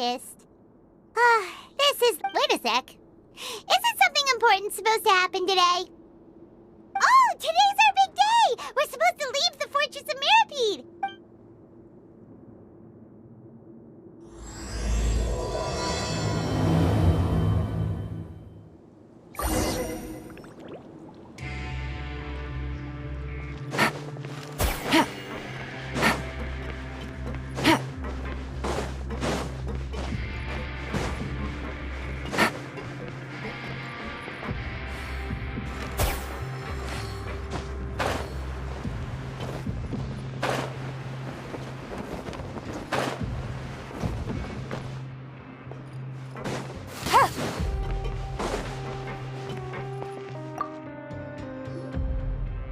scientist. Wait a sec. Isn't something important supposed to happen today? Oh, today's our big day! We're supposed to leave the Fortress of Mirapede!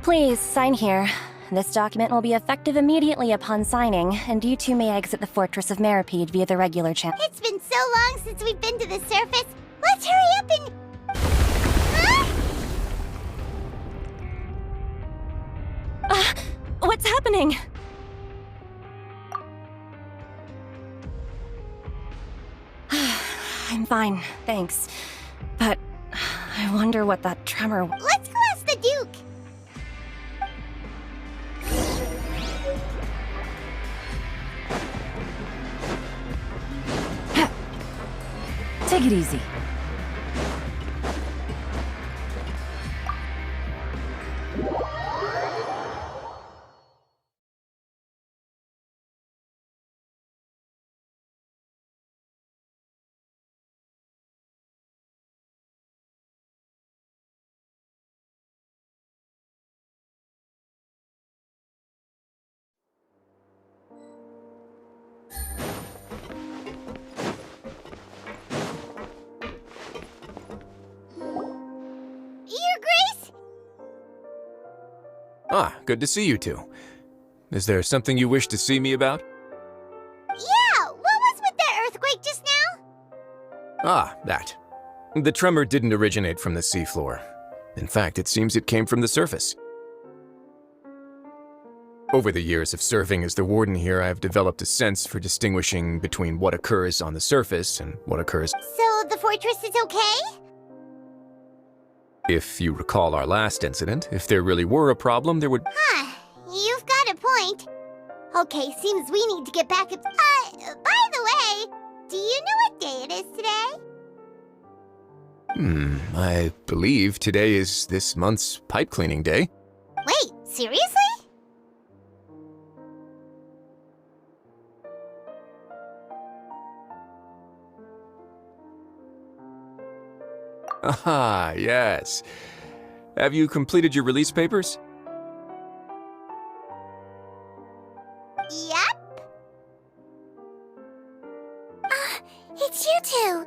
Please, sign here. This document will be effective immediately upon signing, and you two may exit the Fortress of Mirapede via the regular channel. It's been so long since we've been to the surface. Let's hurry up and... Huh? What's happening? I'm fine, thanks. But I wonder what that tremor... Let's go ask the Duke! Take it easy. Ah, good to see you two. Is there something you wish to see me about? Yeah, what was with that earthquake just now? Ah, that. The tremor didn't originate from the seafloor. In fact, it seems it came from the surface. Over the years of serving as the warden here, I have developed a sense for distinguishing between what occurs on the surface and what occurs... So the fortress is okay? If you recall our last incident, if there really were a problem, there would... Huh, you've got a point. Okay, seems we need to get back up... by the way, do you know what day it is today? I believe today is this month's pipe cleaning day. Wait, seriously? Ah, yes. Have you completed your release papers? Yep. It's you two.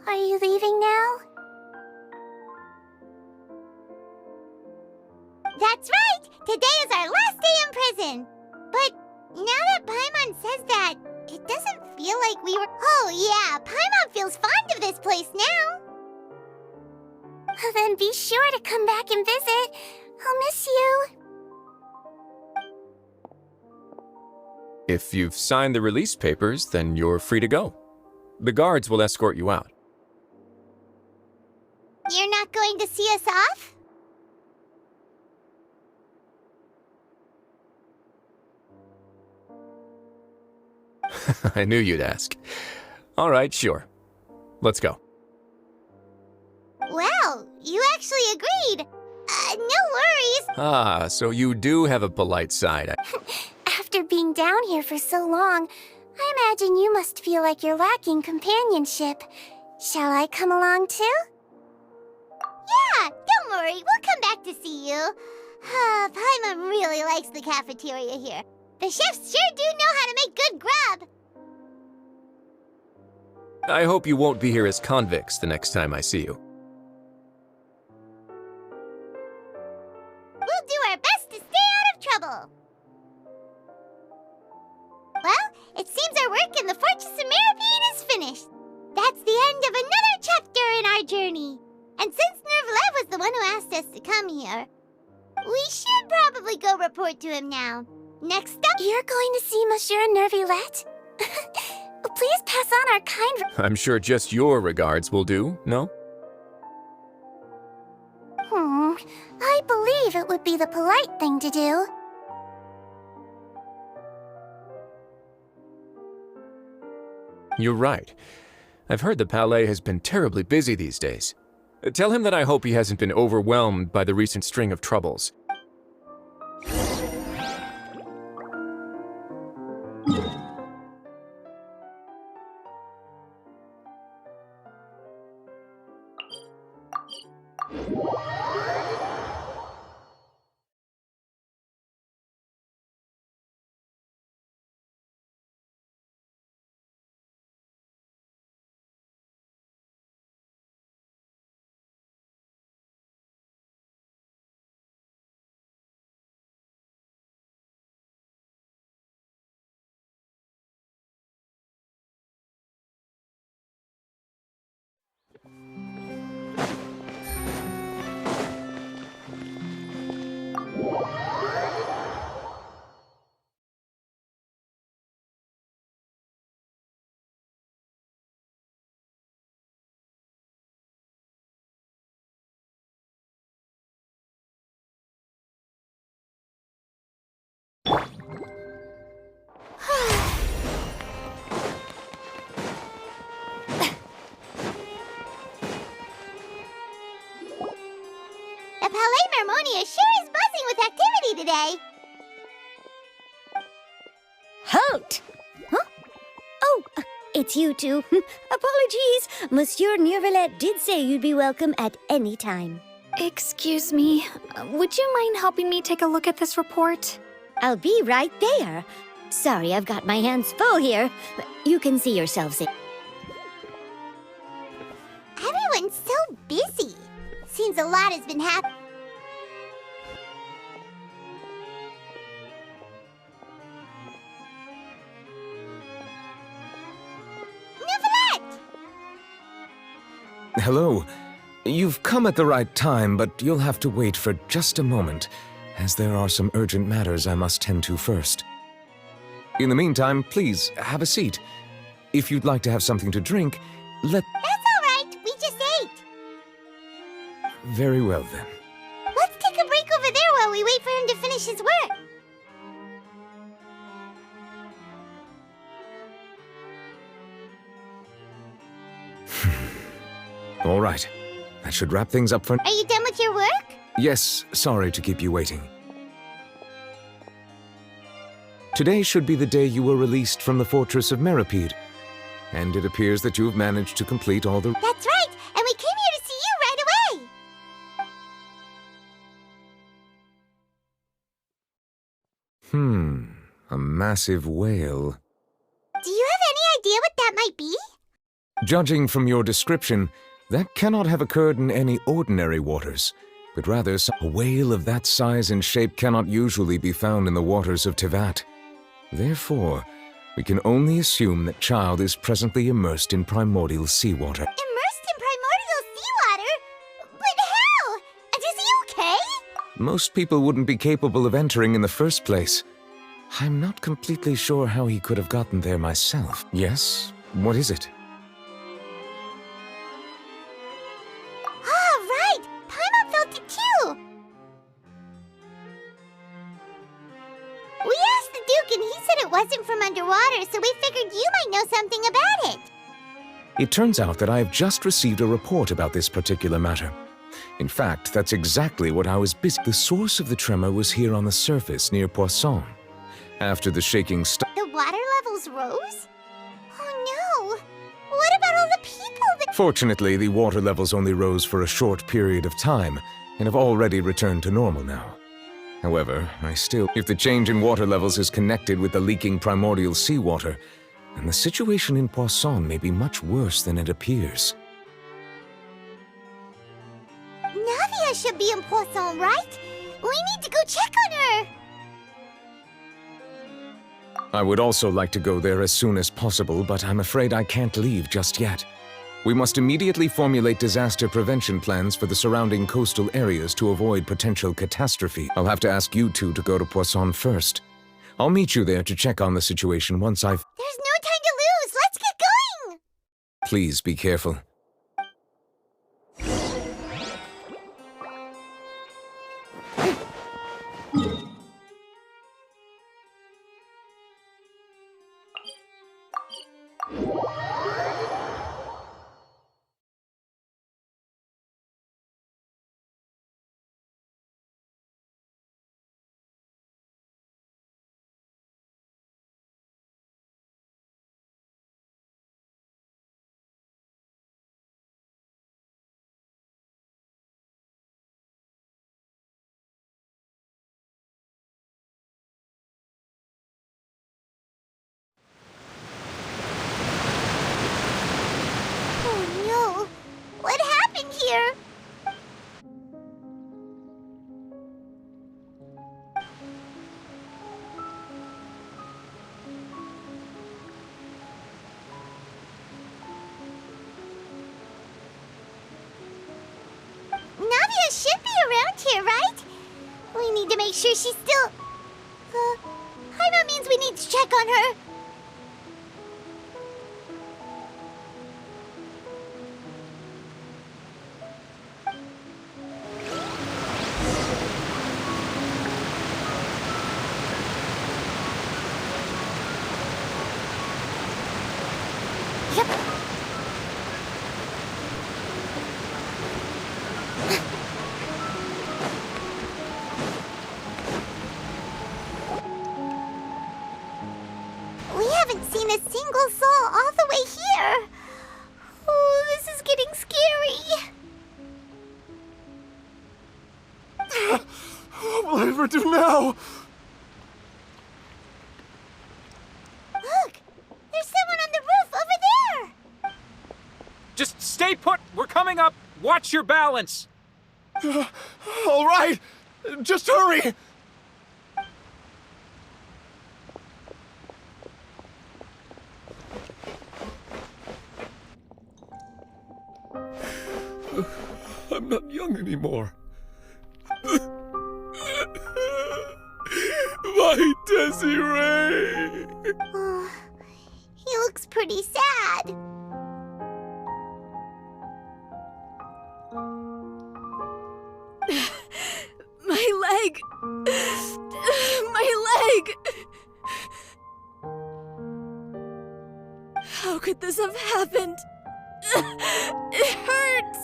Are you leaving now? That's right! Today is our last day in prison! But now that Paimon says that, it doesn't feel like we were... Oh yeah, Paimon feels fond of this place now! Then be sure to come back and visit. I'll miss you. If you've signed the release papers, then you're free to go. The guards will escort you out. You're not going to see us off? I knew you'd ask. All right, sure. Let's go. Well, you actually agreed. No worries. Ah, so you do have a polite side. After being down here for so long, I imagine you must feel like you're lacking companionship. Shall I come along too? Yeah, don't worry. We'll come back to see you. Paimon really likes the cafeteria here. The chefs sure do know how to make good grub. I hope you won't be here as convicts the next time I see you. We'll do our best to stay out of trouble. Well, it seems our work in the Fortress of Mirapede is finished. That's the end of another chapter in our journey. And since Nervlet was the one who asked us to come here, we should probably go report to him now. Next up... You're going to see Monsieur Nervlet? Please pass on our kind... I'm sure just your regards will do, no? I believe it would be the polite thing to do. You're right. I've heard the palais has been terribly busy these days. Tell him that I hope he hasn't been overwhelmed by the recent string of troubles. The Palais Mermonia sure is buzzing with activity today. Halt! Huh? Oh, it's you two. Apologies. Monsieur Neuvillette did say you'd be welcome at any time. Excuse me, would you mind helping me take a look at this report? I'll be right there. Sorry, I've got my hands full here. You can see yourselves in. Everyone's so busy. Seems a lot has been happening. Neuvillette! Hello. You've come at the right time, but you'll have to wait for just a moment, as there are some urgent matters I must tend to first. In the meantime, please, have a seat. If you'd like to have something to drink, That's all right. We just ate. Very well, then. Let's take a break over there while we wait for him to finish his work. All right. That should wrap things up for... Are you done with your work? Yes, sorry to keep you waiting. Today should be the day you were released from the fortress of Meripede, and it appears that you have managed to complete all the... That's right, and we came here to see you right away. A massive whale. Do you have any idea what that might be? Judging from your description, that cannot have occurred in any ordinary waters, but rather a whale of that size and shape cannot usually be found in the waters of Tevat. Therefore, we can only assume that child is presently immersed in primordial seawater. Immersed in primordial seawater? But how? And is he okay? Most people wouldn't be capable of entering in the first place. I'm not completely sure how he could have gotten there myself. Yes? What is it? Ah, right! Paimon felt it too! We asked the Duke and he said it wasn't from underwater, so we figured you might know something about it. It turns out that I have just received a report about this particular matter. In fact, that's exactly what I was busy. The source of the tremor was here on the surface near Poisson. After the shaking The water levels rose? Oh no! What about all the people that... Fortunately, the water levels only rose for a short period of time and have already returned to normal now. However, if the change in water levels is connected with the leaking primordial seawater, then the situation in Poisson may be much worse than it appears. Navia should be in Poisson, right? We need to go check on her! I would also like to go there as soon as possible, but I'm afraid I can't leave just yet. We must immediately formulate disaster prevention plans for the surrounding coastal areas to avoid potential catastrophe. I'll have to ask you two to go to Poisson first. I'll meet you there to check on the situation once I've... There's no time to lose! Let's get Please be careful. Oh no! What happened here? Navia should be around here, right? We need to make sure she's still... Hyma means we need to check on her. Yep. We haven't seen a single soul all the way here. Oh, this is getting scary. What will I ever do now? Look, there's someone on the roof over there. Just stay put! We're coming up! Watch your balance! All right, just hurry! I'm not young anymore. My Desiree! Oh, he looks pretty sad. My leg! My leg! How could this have happened? It hurts!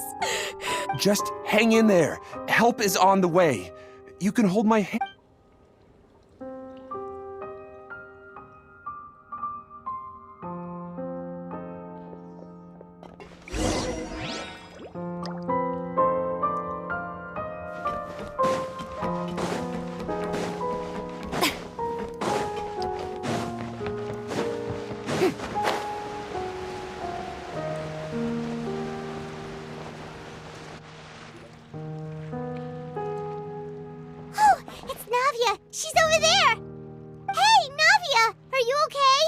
Just hang in there. Help is on the way. You can hold my hand. Oh, it's Navia. She's over there. Hey, Navia, are you okay?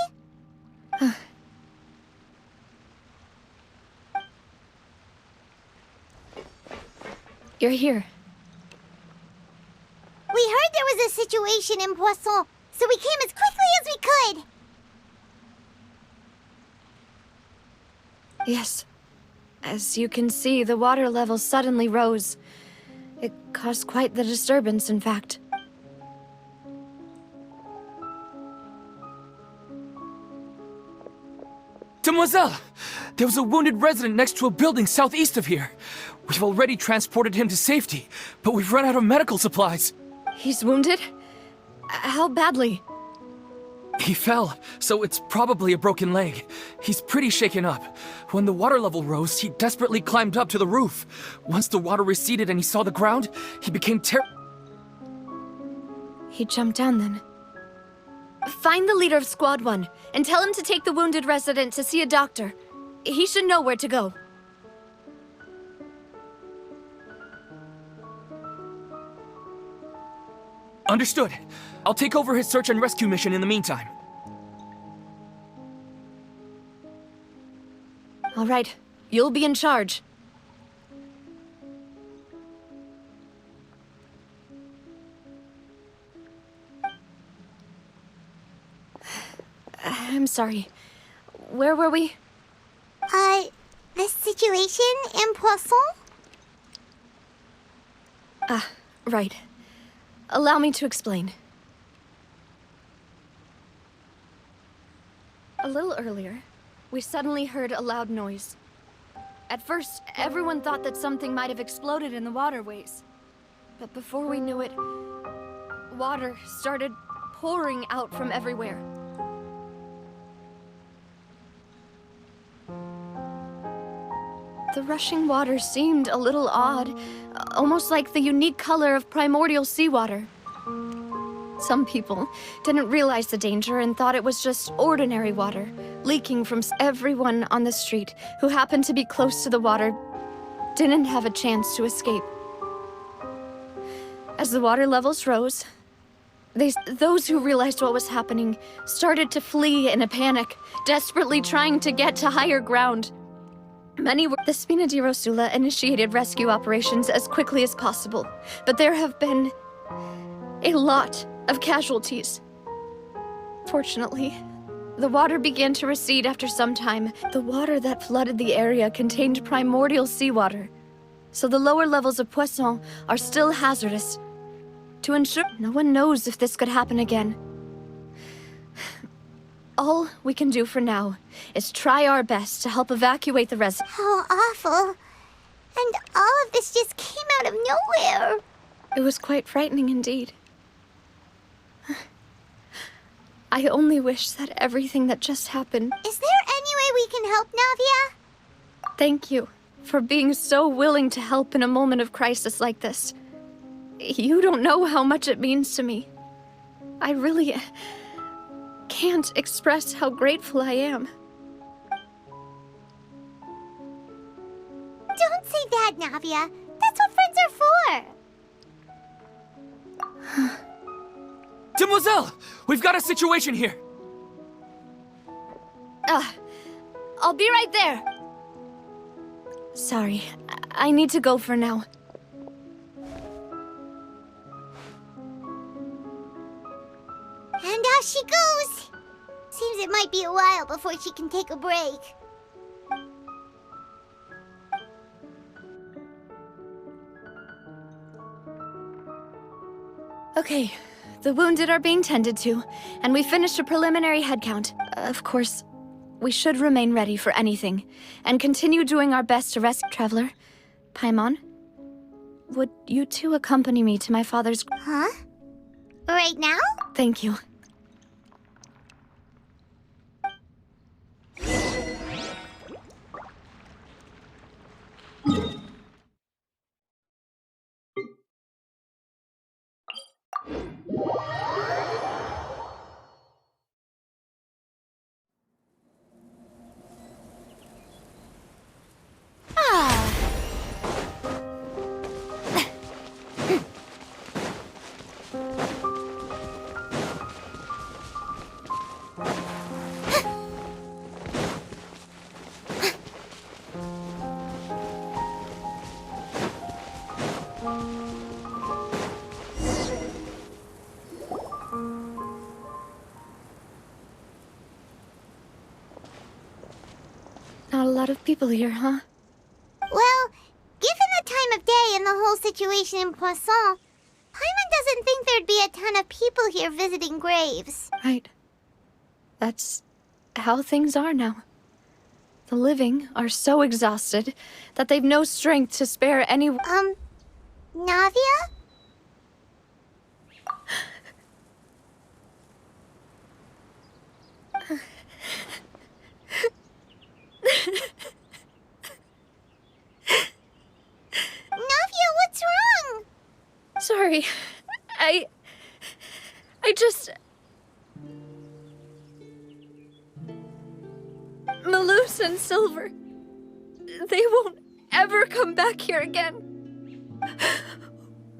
You're here. We heard there was a situation in Poisson, so we came as quickly as we could. Yes. As you can see, the water level suddenly rose. It caused quite the disturbance, in fact. Demoiselle! There was a wounded resident next to a building southeast of here. We've already transported him to safety, but we've run out of medical supplies. He's wounded? How badly? He fell, so it's probably a broken leg. He's pretty shaken up. When the water level rose, he desperately climbed up to the roof. Once the water receded and he saw the ground, he became He jumped down then. Find the leader of Squad 1 and tell him to take the wounded resident to see a doctor. He should know where to go. Understood. I'll take over his search and rescue mission in the meantime. All right, you'll be in charge. I'm sorry. Where were we? The situation in Poisson? Ah, right. Allow me to explain. A little earlier, we suddenly heard a loud noise. At first, everyone thought that something might have exploded in the waterways. But before we knew it, water started pouring out from everywhere. The rushing water seemed a little odd, almost like the unique color of primordial seawater. Some people didn't realize the danger and thought it was just ordinary water, leaking from everyone on the street who happened to be close to the water didn't have a chance to escape. As the water levels rose, those who realized what was happening started to flee in a panic, desperately trying to get to higher ground. Many were... The Spina di Rosula initiated rescue operations as quickly as possible, but there have been a lot of casualties. Fortunately, the water began to recede after some time. The water that flooded the area contained primordial seawater, so the lower levels of Poisson are still hazardous. To ensure no one knows if this could happen again. All we can do for now is try our best to help evacuate the residents. How awful. And all of this just came out of nowhere. It was quite frightening indeed. I only wish that everything that just happened... Is there any way we can help, Navia? Thank you for being so willing to help in a moment of crisis like this. You don't know how much it means to me. I really can't express how grateful I am. Don't say that, Navia. That's what friends are for. Demoiselle! We've got a situation here! I'll be right there. Sorry, I need to go for now. And out she goes. Seems it might be a while before she can take a break. Okay, the wounded are being tended to, and we finished a preliminary head count. Of course, we should remain ready for anything, and continue doing our best to rescue Traveler. Paimon, would you two accompany me to my father's... Huh? Right now? Thank you. Not a lot of people here, huh? Well, given the time of day and the whole situation in Poisson, Paimon doesn't think there'd be a ton of people here visiting graves. Right. That's how things are now. The living are so exhausted that they've no strength to spare any... Navia? Navia, what's wrong? Sorry. I just... Malus and Silver. They won't ever come back here again.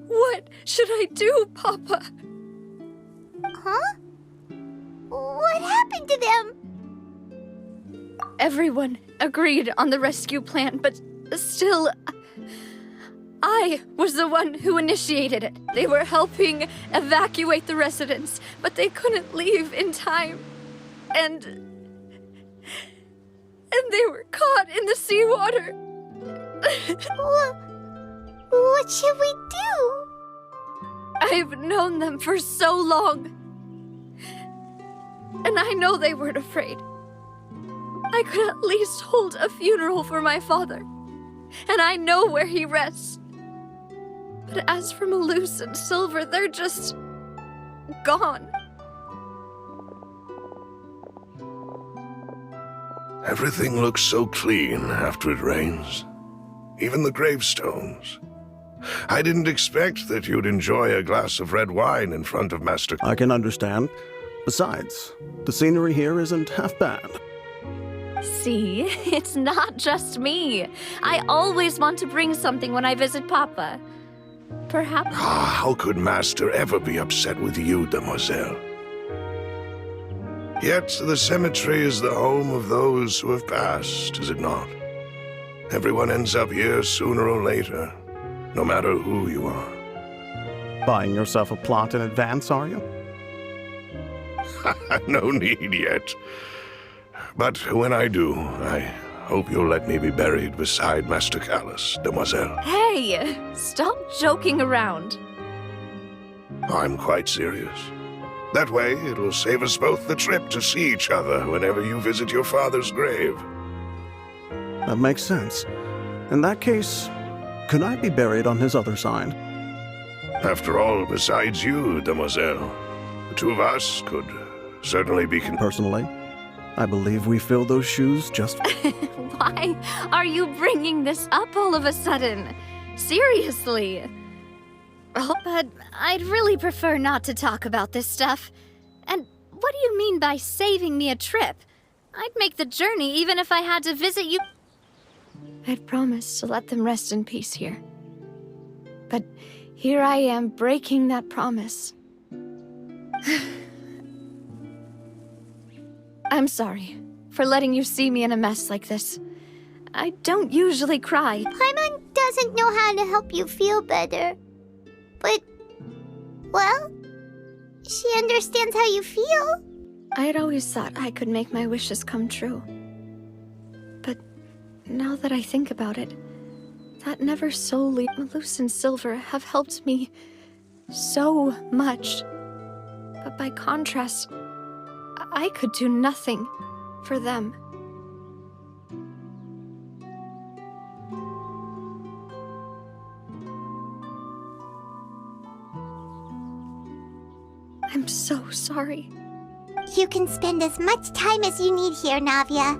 What should I do, Papa? Huh? What happened to them? Everyone agreed on the rescue plan, but still... I was the one who initiated it. They were helping evacuate the residents, but they couldn't leave in time. And... and they were caught in the seawater. What should we do? I've known them for so long. And I know they weren't afraid. I could at least hold a funeral for my father. And I know where he rests. But as for Malus and Silver, they're just gone. Everything looks so clean after it rains. Even the gravestones. I didn't expect that you'd enjoy a glass of red wine in front of Master... I can understand. Besides, the scenery here isn't half bad. See, it's not just me. I always want to bring something when I visit Papa. Perhaps... How could Master ever be upset with you, demoiselle? Yet the cemetery is the home of those who have passed, is it not? Everyone ends up here sooner or later, no matter who you are. Buying yourself a plot in advance, are you? No need yet. But when I do, I hope you'll let me be buried beside Master Callus, demoiselle. Hey, stop joking around. I'm quite serious. That way, it'll save us both the trip to see each other whenever you visit your father's grave. That makes sense. In that case, could I be buried on his other side? After all, besides you, demoiselle, the two of us could certainly be Personally, I believe we fill those shoes just... Why are you bringing this up all of a sudden? Seriously. Oh, but I'd really prefer not to talk about this stuff. And what do you mean by saving me a trip? I'd make the journey even if I had to visit you. I'd promised to let them rest in peace here. But here I am breaking that promise. I'm sorry for letting you see me in a mess like this. I don't usually cry. Paimon doesn't know how to help you feel better. But, well, she understands how you feel. I'd always thought I could make my wishes come true. But now that I think about it, that never solely Malus and Silver have helped me so much. But by contrast, I could do nothing for them. I'm so sorry. You can spend as much time as you need here, Navia.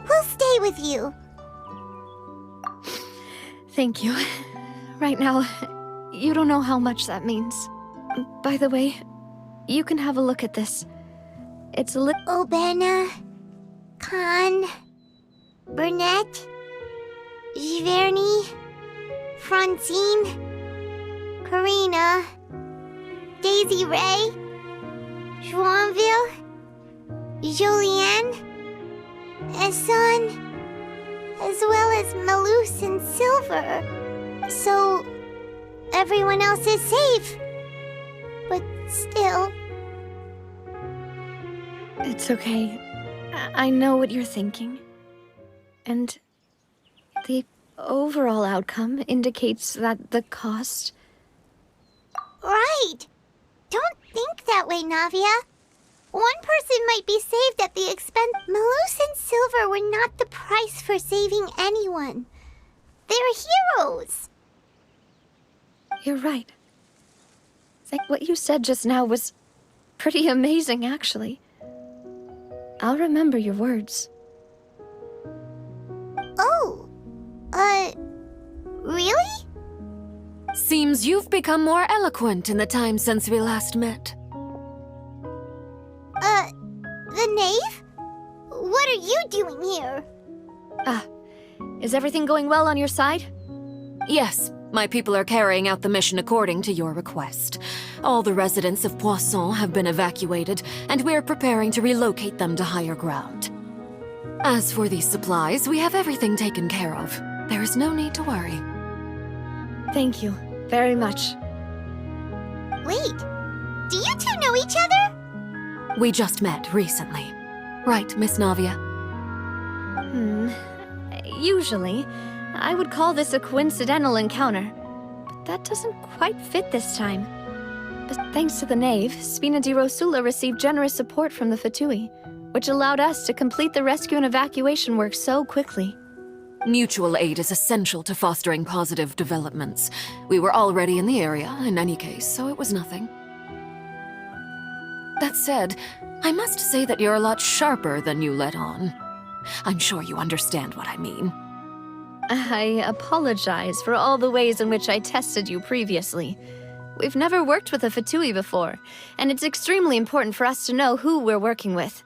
We'll stay with you. Thank you. Right now, you don't know how much that means. By the way, you can have a look at this. It's a Obena, Khan, Burnett, Giverny, Francine, Karina, Daisy Ray, Joinville, Jolienne, Esson, as well as Malus and Silver. So, everyone else is safe. But still... It's okay. I know what you're thinking. And the overall outcome indicates that the cost... Right! Don't think that way, Navia. One person might be saved at the expense. Malus and Silver were not the price for saving anyone. They're heroes. You're right. What you said just now was pretty amazing, actually. I'll remember your words. Oh, really? Seems you've become more eloquent in the time since we last met. The knave? What are you doing here? Is everything going well on your side? Yes, my people are carrying out the mission according to your request. All the residents of Poisson have been evacuated, and we're preparing to relocate them to higher ground. As for these supplies, we have everything taken care of. There is no need to worry. Thank you very much. Wait, do you two know each other? We just met recently. Right, Miss Navia? Usually, I would call this a coincidental encounter, but that doesn't quite fit this time. But thanks to the Knave, Spina di Rosula received generous support from the Fatui, which allowed us to complete the rescue and evacuation work so quickly. Mutual aid is essential to fostering positive developments. We were already in the area, in any case, so it was nothing. That said, I must say that you're a lot sharper than you let on. I'm sure you understand what I mean. I apologize for all the ways in which I tested you previously. We've never worked with a Fatui before, and it's extremely important for us to know who we're working with.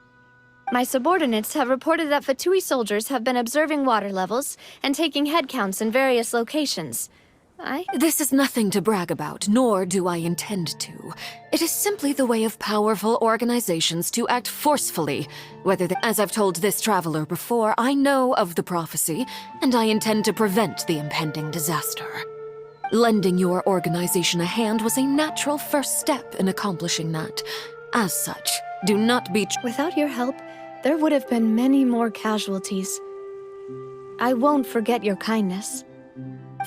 My subordinates have reported that Fatui soldiers have been observing water levels and taking head counts in various locations. This is nothing to brag about, nor do I intend to. It is simply the way of powerful organizations to act forcefully, as I've told this traveler before, I know of the prophecy, and I intend to prevent the impending disaster. Lending your organization a hand was a natural first step in accomplishing that. As such, do not be... Without your help, there would have been many more casualties. I won't forget your kindness.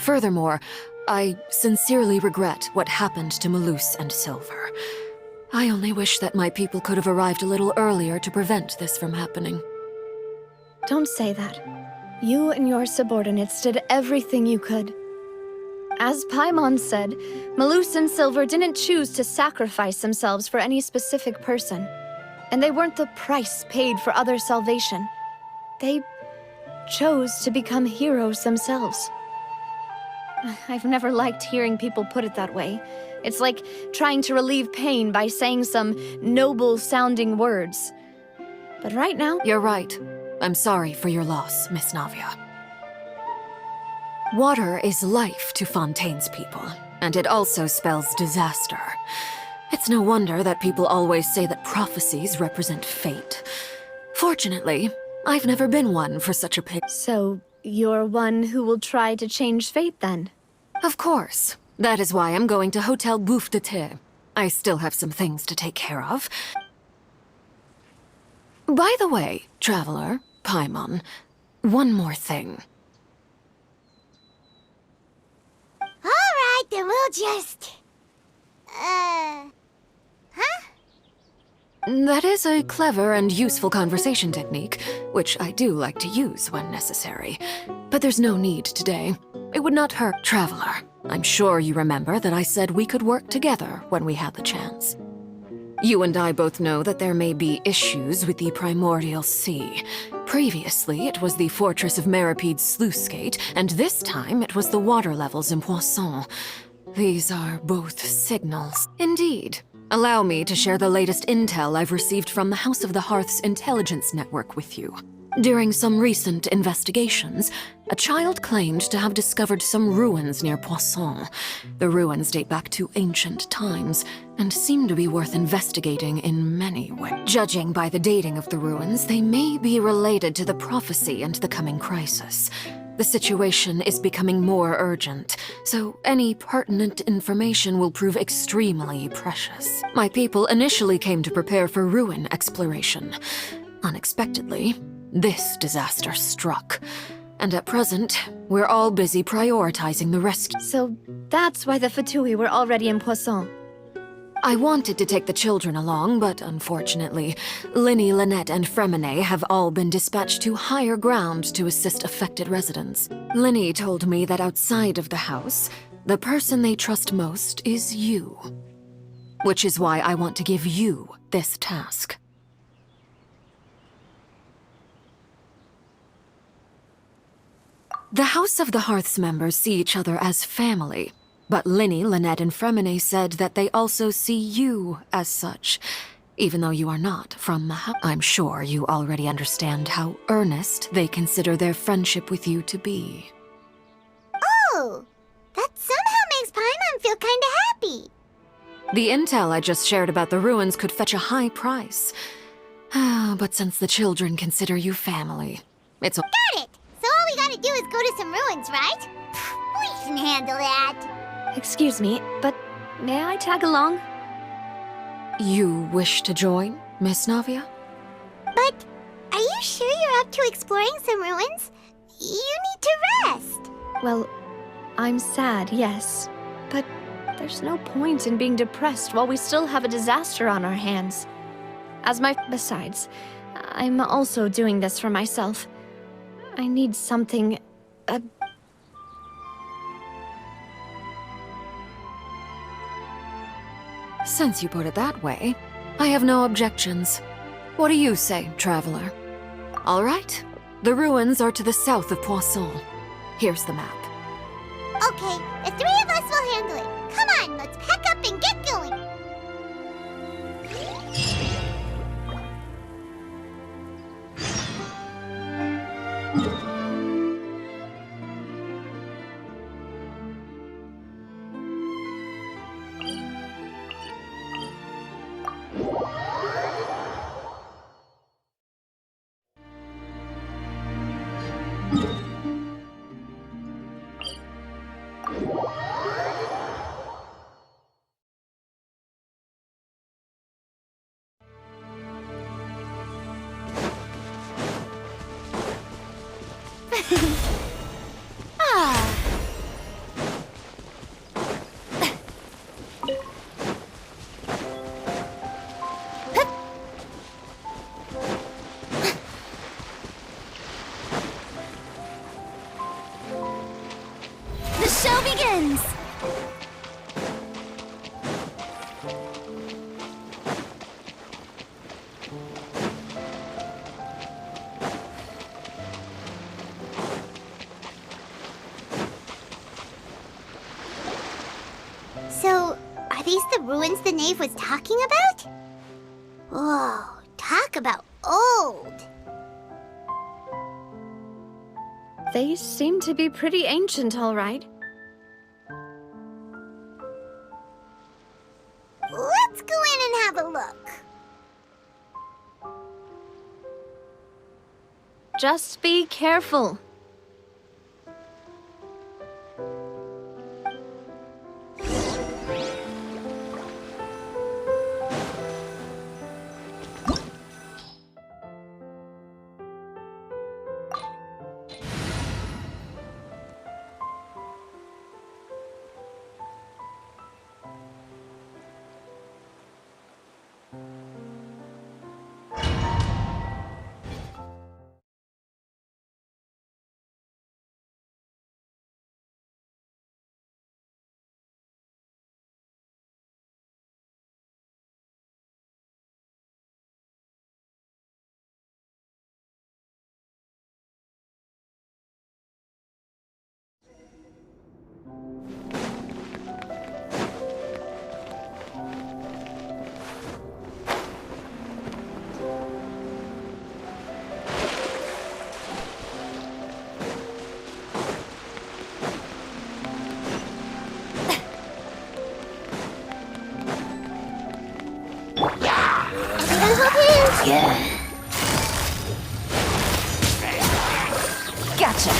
Furthermore, I sincerely regret what happened to Malus and Silver. I only wish that my people could have arrived a little earlier to prevent this from happening. Don't say that. You and your subordinates did everything you could. As Paimon said, Malus and Silver didn't choose to sacrifice themselves for any specific person. And they weren't the price paid for other salvation. They chose to become heroes themselves. I've never liked hearing people put it that way. It's like trying to relieve pain by saying some noble-sounding words. But right now... You're right. I'm sorry for your loss, Miss Navia. Water is life to Fontaine's people, and it also spells disaster. It's no wonder that people always say that prophecies represent fate. Fortunately, I've never been one for such a pig. So, you're one who will try to change fate, then? Of course. That is why I'm going to Hotel Bouffe de Thé. I still have some things to take care of. By the way, traveler, Paimon, one more thing. Alright, then we'll just... Huh? That is a clever and useful conversation technique, which I do like to use when necessary. But there's no need today. It would not hurt. Traveler, I'm sure you remember that I said we could work together when we had the chance. You and I both know that there may be issues with the Primordial Sea. Previously, it was the Fortress of Meripede's sluice gate, and this time it was the water levels in Poisson. These are both signals. Indeed. Allow me to share the latest intel I've received from the House of the Hearth's intelligence network with you. During some recent investigations, a child claimed to have discovered some ruins near Poisson. The ruins date back to ancient times, and seem to be worth investigating in many ways. Judging by the dating of the ruins, they may be related to the prophecy and the coming crisis. The situation is becoming more urgent, so any pertinent information will prove extremely precious. My people initially came to prepare for ruin exploration. Unexpectedly, this disaster struck. And at present, we're all busy prioritizing the rescue. So that's why the Fatui were already in Poisson. I wanted to take the children along, but unfortunately, Linny, Lynette, and Fremine have all been dispatched to higher ground to assist affected residents. Linny told me that outside of the house, the person they trust most is you. Which is why I want to give you this task. The House of the Hearth's members see each other as family. But Linny, Lynette, and Fremine said that they also see you as such, even though you are not from the house. I'm sure you already understand how earnest they consider their friendship with you to be. Oh, that somehow makes Paimon feel kinda happy. The intel I just shared about the ruins could fetch a high price. But since the children consider you family, it's... Got it! So all we gotta do is go to some ruins, right? We can handle that. Excuse me, but may I tag along? You wish to join, Miss Navia? But are you you sure you're up to exploring some ruins? You need to rest. Well, I'm sad, yes. But there's no point in being depressed while we still have a disaster on our hands. Besides, I'm also doing this for myself. I need something... Since you put it that way, I have no objections. What do you say, traveler? All right. The ruins are to the south of Poisson. Here's the map. Okay, the three of us will handle it. Come on, let's pack up and get going. The show begins! So, are these the ruins the knave was talking about? Whoa, talk about old! They seem to be pretty ancient, all right. Let's go in and have a look. Just be careful. Gotcha.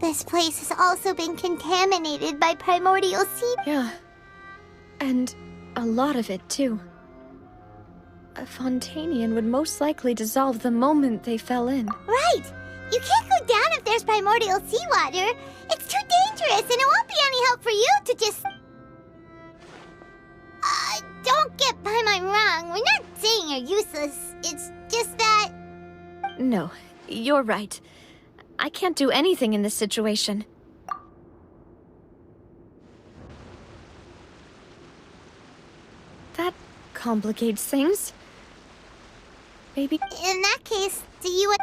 This place has also been contaminated by primordial sea. Yeah. And a lot of it, too. A Fontanian would most likely dissolve the moment they fell in. Right! You can't go down if there's primordial seawater. It's too dangerous, and it won't be any help for you to just... don't get by my wrong. We're not saying you're useless. It's just that... No, you're right. I can't do anything in this situation. complicates things. Maybe In that case, do you...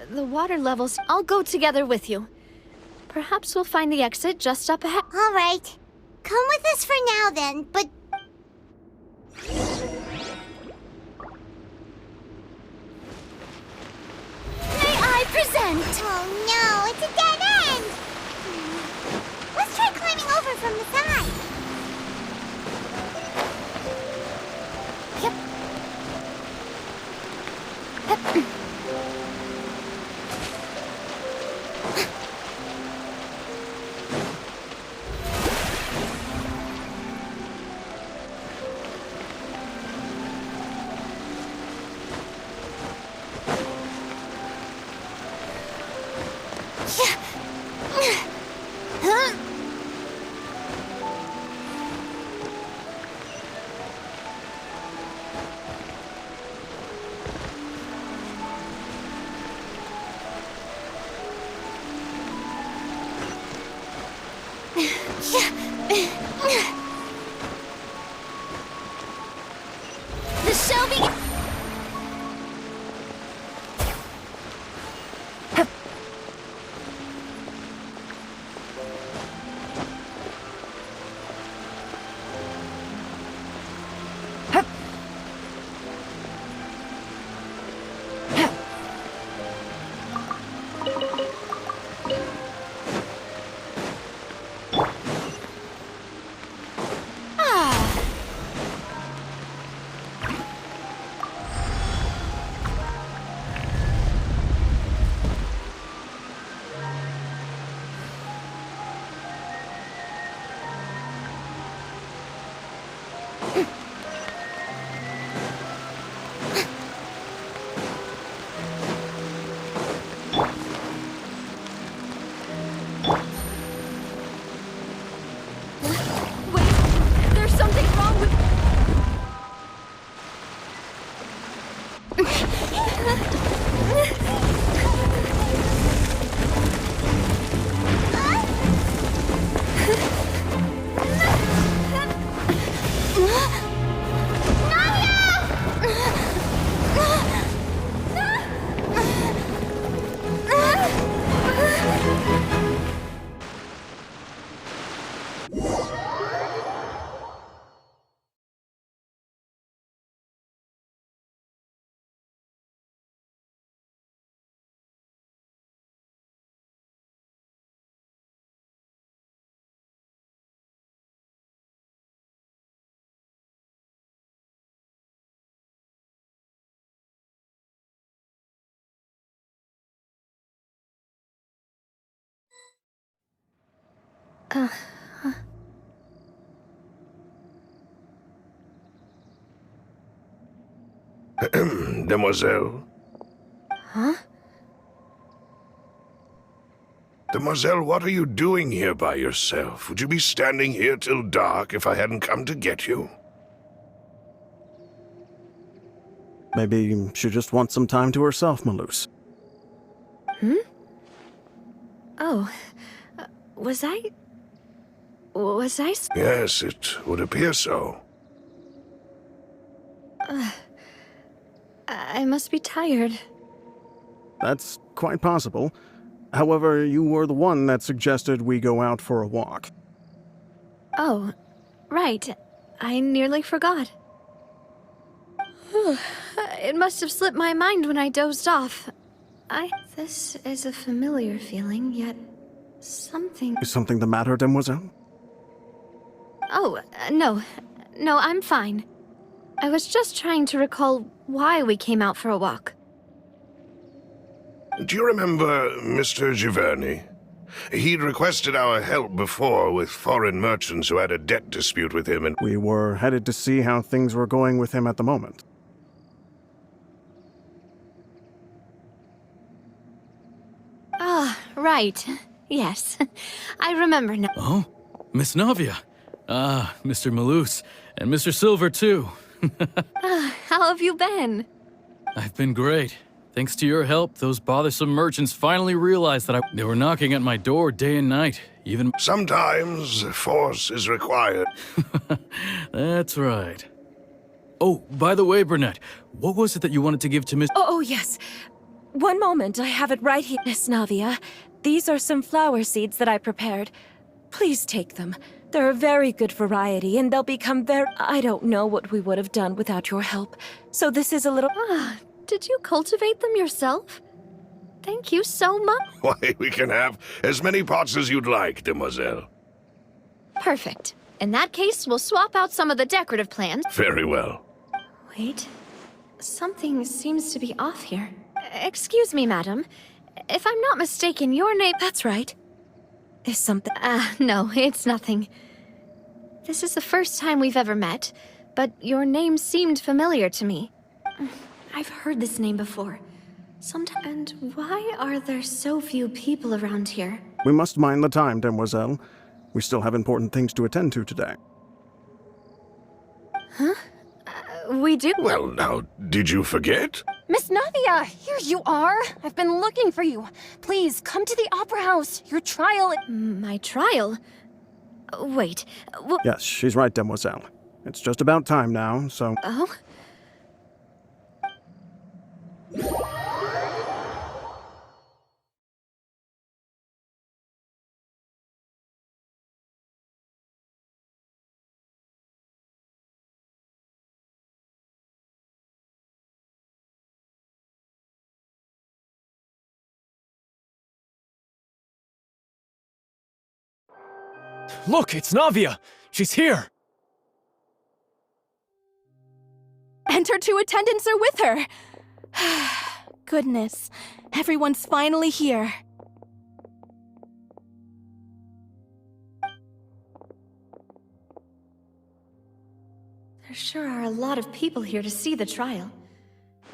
the water levels. I'll go together with you. Perhaps we'll find the exit just up ahead. All right. Come with us for now, then, but... May I present? Oh, no, it's a dead end! Let's try climbing over from the side. Yep. The show begins. Demoiselle? Huh? Demoiselle, what are you doing here by yourself? Would you be standing here till dark if I hadn't come to get you? Maybe she just wants some time to herself, Maloose. Hmm? Oh, was I... Yes, it would appear so. I must be tired. That's quite possible. However, you were the one that suggested we go out for a walk. Oh, right. I nearly forgot. It must have slipped my mind when I dozed off. This is a familiar feeling, yet something... Is something the matter, Demoiselle? Oh, no. No, I'm fine. I was just trying to recall why we came out for a walk. Do you remember Mr. Giverny? He'd requested our help before with foreign merchants who had a debt dispute with him, and we were headed to see how things were going with him at the moment. Ah, right. Yes. I remember now. Oh? Miss Navia. Ah, Mr. Maloose. And Mr. Silver, too. How have you been? I've been great. Thanks to your help, those bothersome merchants finally realized that they were knocking at my door day and night, even... Sometimes force is required. That's right. Oh, by the way, Burnett, what was it that you wanted to give to Miss... Oh, yes. One moment, I have it right here. Miss Navia, these are some flower seeds that I prepared. Please take them. They're a very good variety, and they'll become very... I don't know what we would have done without your help. So this is a little... Ah, did you cultivate them yourself? Thank you so much. Why, we can have as many pots as you'd like, demoiselle. Perfect. In that case, we'll swap out some of the decorative plants. Very well. Wait. Something seems to be off here. Excuse me, madam. If I'm not mistaken, your name... That's right. Is something... No, it's nothing. This is the first time we've ever met, but your name seemed familiar to me. I've heard this name before. And why are there so few people around here? We must mind the time, demoiselle. We still have important things to attend to today. Huh? We do? Well, now, did you forget? Miss Navia, here you are. I've been looking for you. Please, come to the Opera House. Your trial... My trial? Wait, Yes, she's right, demoiselle. It's just about time now, so... Oh? Look, it's Navia! She's here! And her two attendants are with her! Goodness, everyone's finally here. There sure are a lot of people here to see the trial.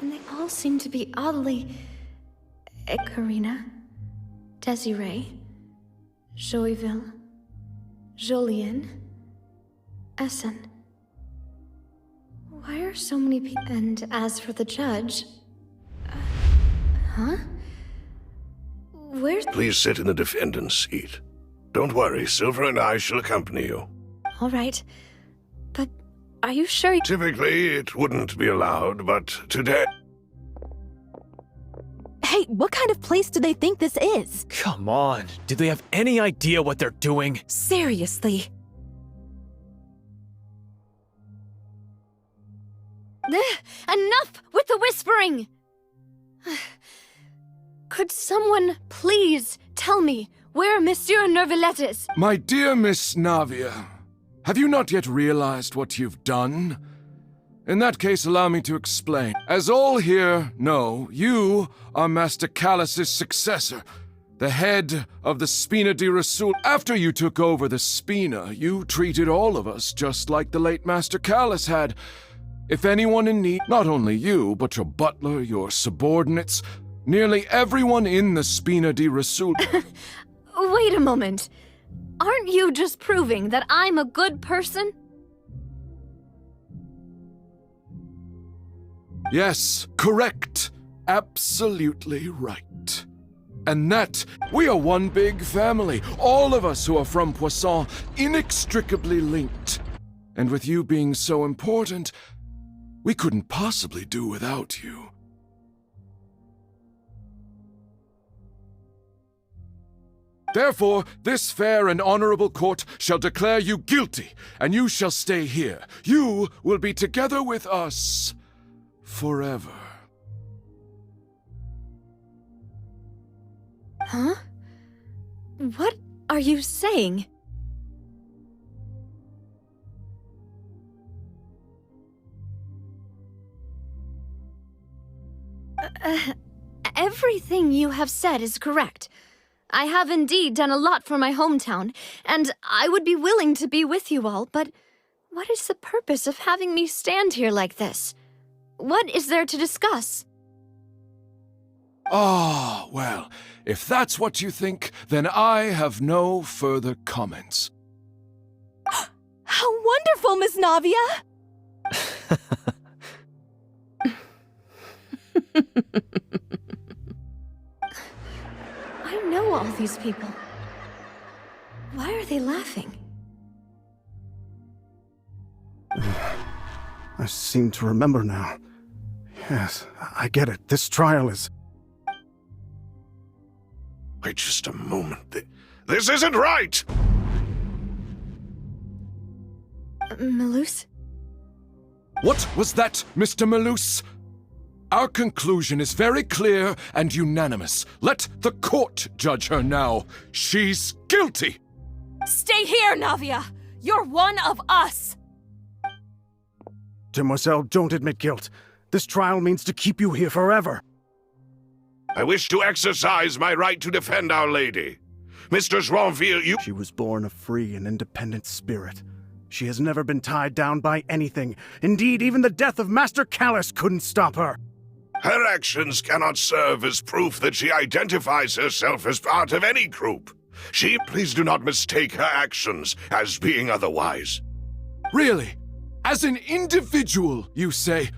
And they all seem to be oddly... Karina, Desiree, Joyville, Jolien, Essen. Why are so many people? And as for the judge... huh? Where's... Please sit in the defendant's seat. Don't worry, Silver and I shall accompany you. All right. But are you sure... Typically, it wouldn't be allowed, but today... Hey, what kind of place do they think this is? Come on, do they have any idea what they're doing? Seriously. Enough with the whispering! Could someone please tell me where Monsieur Neuvillette is? My dear Miss Navia, have you not yet realized what you've done? In that case, allow me to explain. As all here know, you are Master Callus's successor, the head of the Spina di Rasul. After you took over the Spina, you treated all of us just like the late Master Callus had. If anyone in need, not only you, but your butler, your subordinates, nearly everyone in the Spina di Rasul... Wait a moment. Aren't you just proving that I'm a good person? Yes, correct. Absolutely right. And that, we are one big family, all of us who are from Poisson, inextricably linked. And with you being so important, we couldn't possibly do without you. Therefore, this fair and honorable court shall declare you guilty, and you shall stay here. You will be together with us forever. Huh? What are you saying? Everything you have said is correct. I have indeed done a lot for my hometown, and I would be willing to be with you all, but what is the purpose of having me stand here like this? What is there to discuss? Ah, well, if that's what you think, then I have no further comments. How wonderful, Miss Navia! I know all these people. Why are they laughing? I seem to remember now. Yes, I get it. This trial is... Wait just a moment. This isn't right! Malus? What was that, Mr. Malus? Our conclusion is very clear and unanimous. Let the court judge her now. She's guilty! Stay here, Navia! You're one of us! Demoiselle, don't admit guilt. This trial means to keep you here forever. I wish to exercise my right to defend Our Lady. Mr. Joinville, you— She was born a free and independent spirit. She has never been tied down by anything. Indeed, even the death of Master Callus couldn't stop her. Her actions cannot serve as proof that she identifies herself as part of any group. Please do not mistake her actions as being otherwise. Really? As an individual, you say?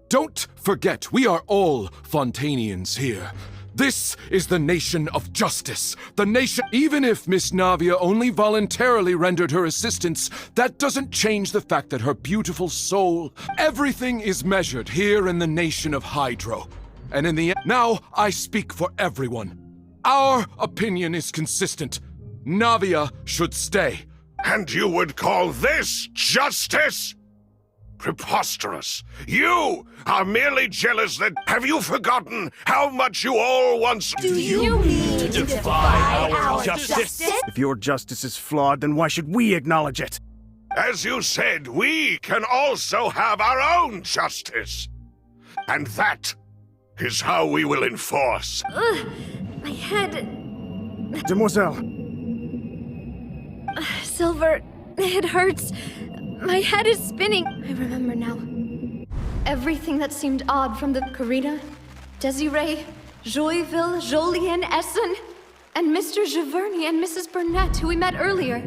Don't forget, we are all Fontanians here. This is the nation of justice. The nation— Even if Miss Navia only voluntarily rendered her assistance, that doesn't change the fact that her beautiful soul— Everything is measured here in the nation of Hydro. And in the end— Now I speak for everyone. Our opinion is consistent. Navia should stay. And you would call this justice? Preposterous. You are merely jealous that— Have you forgotten how much you all once— Do you mean to defy our justice? If your justice is flawed, then why should we acknowledge it? As you said, we can also have our own justice. And that is how we will enforce. My head... Demoiselle! Silver, it hurts. My head is spinning. I remember now. Everything that seemed odd from the Carina, Desiree, Joyville, Jolien, Essen, and Mr. Giverny and Mrs. Burnett, who we met earlier.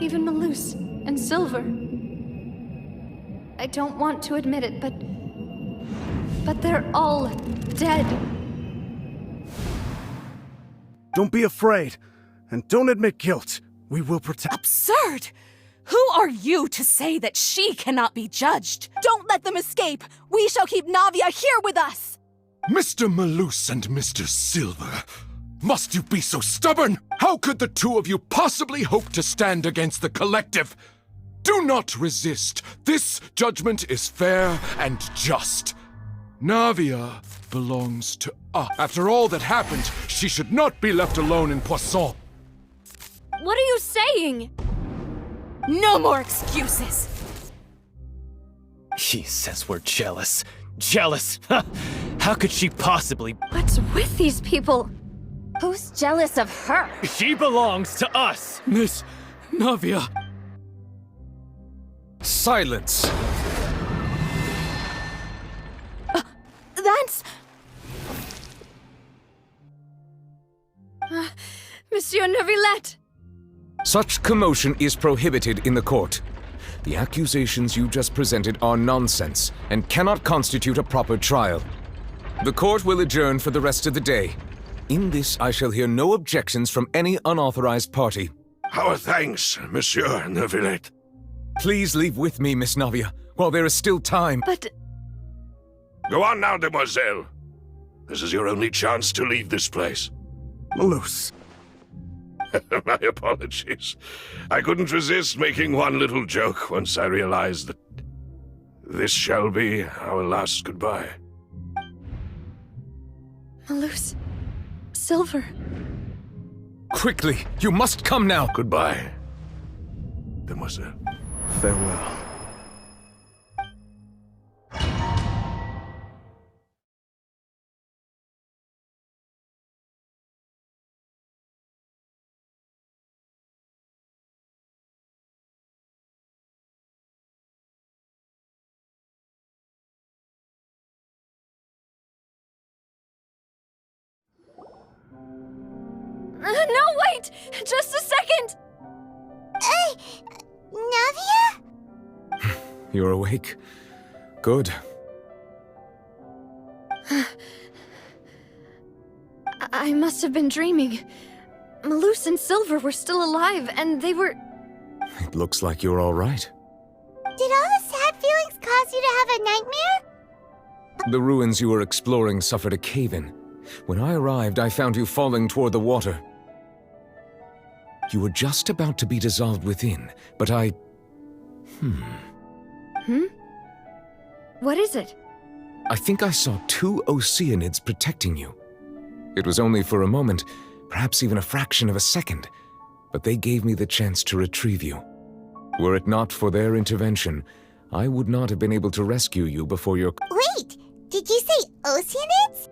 Even Malus and Silver. I don't want to admit it, but they're all dead. Don't be afraid, and don't admit guilt. We will protect— Absurd! Who are you to say that she cannot be judged? Don't let them escape! We shall keep Navia here with us! Mr. Malus and Mr. Silver, must you be so stubborn? How could the two of you possibly hope to stand against the collective? Do not resist. This judgment is fair and just. Navia belongs to us. After all that happened, she should not be left alone in Poisson. What are you saying? No more excuses! She says we're jealous. Jealous? How could she possibly— What's with these people? Who's jealous of her? She belongs to us! Miss Navia. Silence! That's... Monsieur Neuvillette! Such commotion is prohibited in the court. The accusations you just presented are nonsense and cannot constitute a proper trial. The court will adjourn for the rest of the day. In this, I shall hear no objections from any unauthorized party. Our thanks, Monsieur Neuvillette. Please leave with me, Miss Navia, while there is still time. But... Go on now, demoiselle. This is your only chance to leave this place. Malus. My apologies. I couldn't resist making one little joke once I realized that this shall be our last goodbye. Malus. Silver. Quickly, you must come now. Goodbye, demoiselle. Farewell. No, wait! Just a second! Navia? You're awake. Good. I must have been dreaming. Malus and Silver were still alive, and they were... It looks like you're all right. Did all the sad feelings cause to have a nightmare? The ruins you were exploring suffered a cave-in. When I arrived, I found you falling toward the water. You were just about to be dissolved within, but I... What is it? I think I saw 2 Oceanids protecting you. It was only for a moment, perhaps even a fraction of a second, but they gave me the chance to retrieve you. Were it not for their intervention, I would not have been able to rescue you before your... Wait, did you say Oceanids?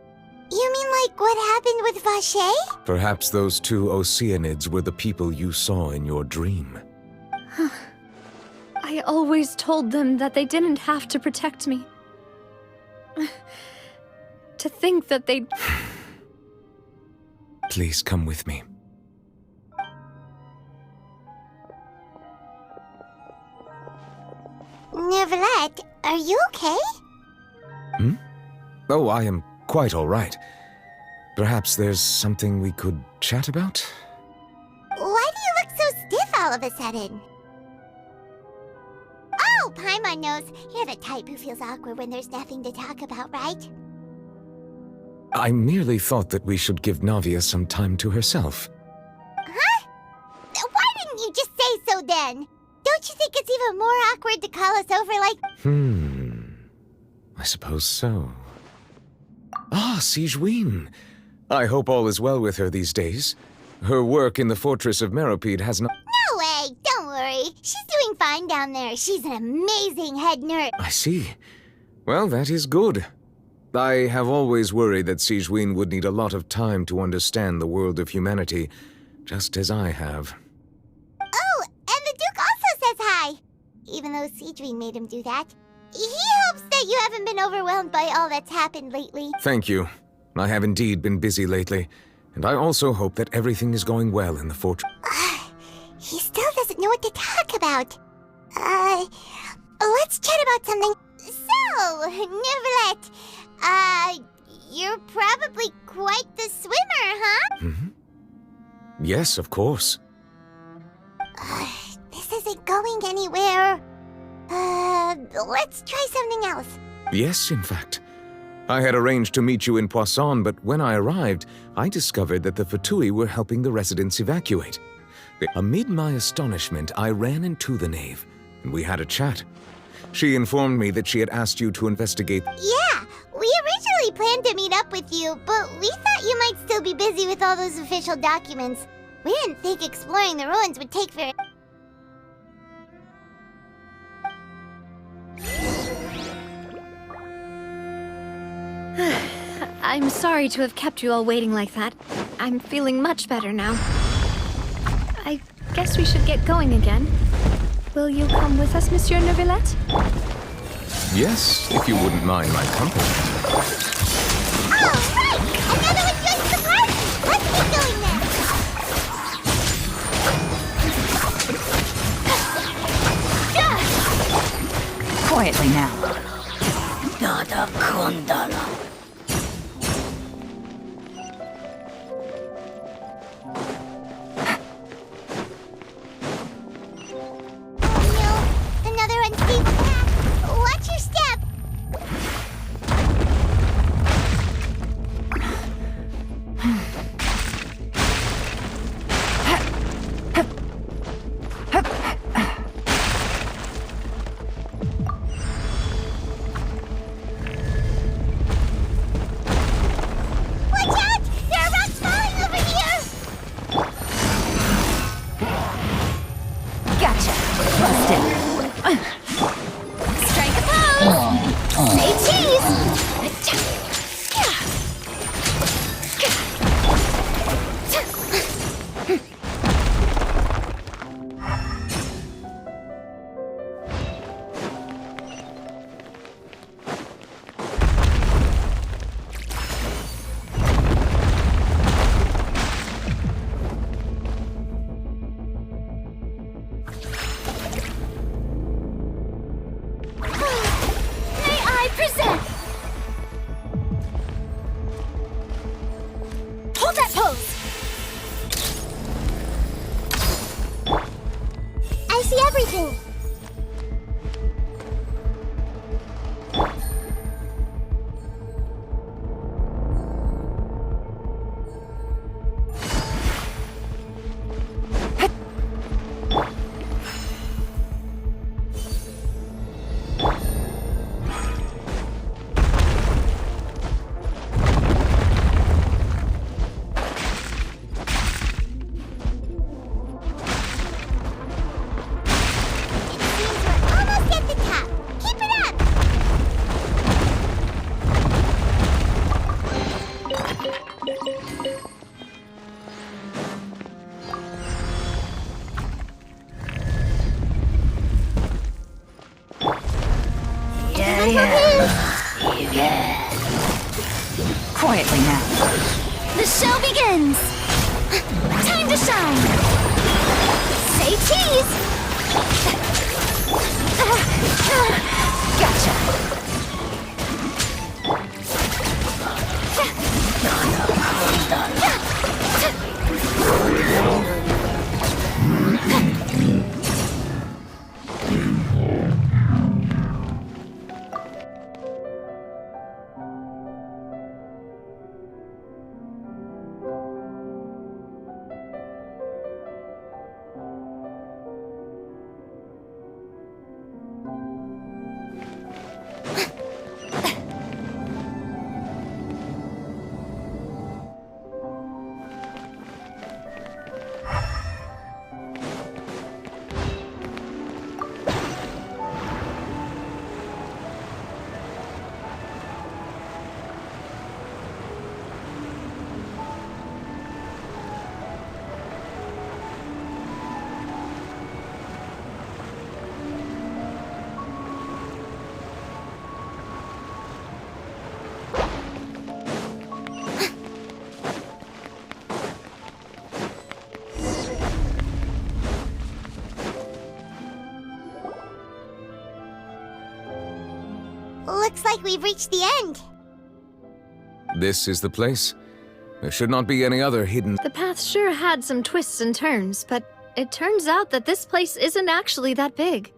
You mean like what happened with Vache? Perhaps those 2 Oceanids were the people you saw in your dream. I always told them that they didn't have to protect me. To think that they'd... Please come with me. Neverlet, are you okay? Oh, I am quite all right. Perhaps there's something we could chat about? Why do you look so stiff all of a sudden? Oh, Paimon knows. You're the type who feels awkward when there's nothing to talk about, right? I merely thought that we should give Navia some time to herself. Huh? Why didn't you just say so then? Don't you think it's even more awkward to call us over like... I suppose so. Ah, Sigewinne. I hope all is well with her these days. Her work in the Fortress of Meropide has not... No way! Don't worry. She's doing fine down there. She's an amazing head nurse. I see. Well, that is good. I have always worried that Sigewinne would need a lot of time to understand the world of humanity, just as I have. Oh, and the Duke also says hi! Even though Sigewinne made him do that. He hopes that you haven't been overwhelmed by all that's happened lately. Thank you. I have indeed been busy lately, and I also hope that everything is going well in the fortress. He still doesn't know what to talk about. Let's chat about something. So, Neverlet, you're probably quite the swimmer, huh? Yes, of course. This isn't going anywhere. Let's try something else. Yes, in fact. I had arranged to meet you in Poisson, but when I arrived, I discovered that the Fatui were helping the residents evacuate. Amid my astonishment, I ran into the knave, and we had a chat. She informed me that she had asked you to investigate... Yeah, we originally planned to meet up with you, but we thought you might still be busy with all those official documents. We didn't think exploring the ruins would take very... I'm sorry to have kept you all waiting like that. I'm feeling much better now. I guess we should get going again. Will you come with us, Monsieur Neuvillette? Yes, if you wouldn't mind my company. Oh, right! Another one joins the party! Let's get going then! Quietly now. Dada Kundala. Another unstable path. Watch your step. Quietly now. The show begins! Time to shine! Say cheese! Gotcha. Looks like we've reached the end. This is the place. There should not be any other hidden... The path sure had some twists and turns, but it turns out that this place isn't actually that big.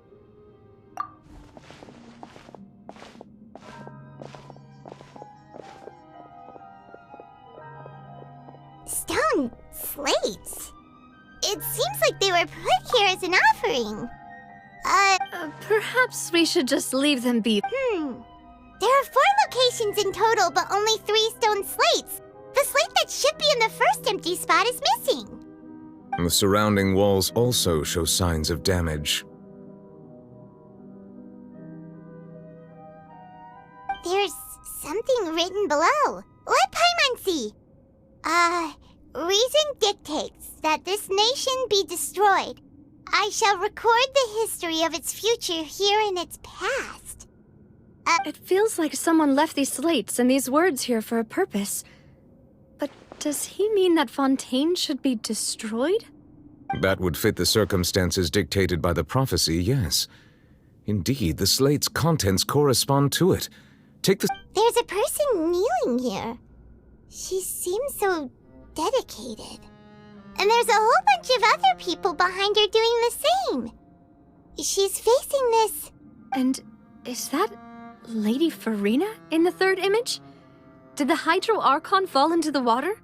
Stone slates? It seems like they were put here as an offering. Perhaps we should just leave them be. There are 4 locations in total, but only 3 stone slates. The slate that should be in the first empty spot is missing. The surrounding walls also show signs of damage. There's something written below. Let Paimon see. Reason dictates that this nation be destroyed. I shall record the history of its future here in its past. It feels like someone left these slates and these words here for a purpose. But does he mean that Fontaine should be destroyed? That would fit the circumstances dictated by the prophecy, yes. Indeed, the slate's contents correspond to it. Take the... There's a person kneeling here. She seems so dedicated. And there's a whole bunch of other people behind her doing the same. She's facing this... And is that Lady Farina in the 3rd image? Did the Hydro Archon fall into the water?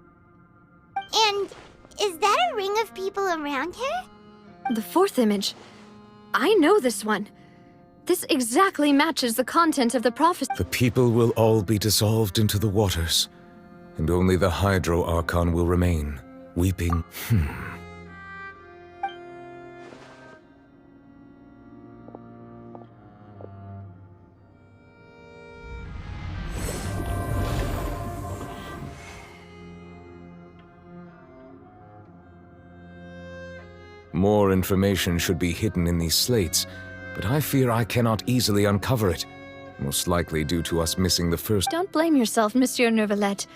And is that a ring of people around her? The 4th image. I know this one. This exactly matches the content of the prophecy. The people will all be dissolved into the waters, and only the Hydro Archon will remain, weeping. More information should be hidden in these slates, but I fear I cannot easily uncover it, most likely due to us missing the first... Don't blame yourself, Monsieur Neuvillette.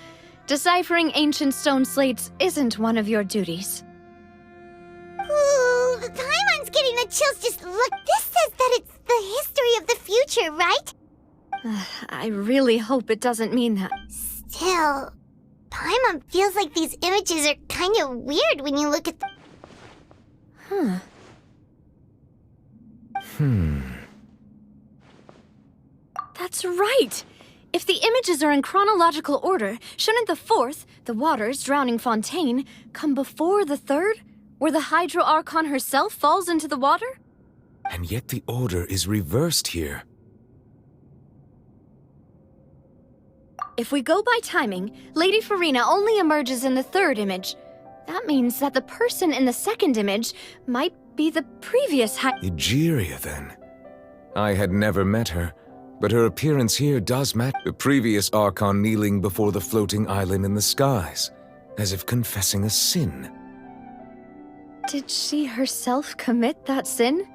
Deciphering ancient stone slates isn't one of your duties. Ooh, Paimon's getting the chills. Just look, this says that it's the history of the future, right? I really hope it doesn't mean that. Still, Paimon feels like these images are kind of weird when you look at them. That's right! If the images are in chronological order, shouldn't the 4th, the waters drowning Fontaine, come before the 3rd, where the Hydro Archon herself falls into the water? And yet the order is reversed here. If we go by timing, Lady Farina only emerges in the 3rd image. That means that the person in the 2nd image might be the previous Egeria, then. I had never met her, but her appearance here does match the previous Archon kneeling before the floating island in the skies, as if confessing a sin. Did she herself commit that sin?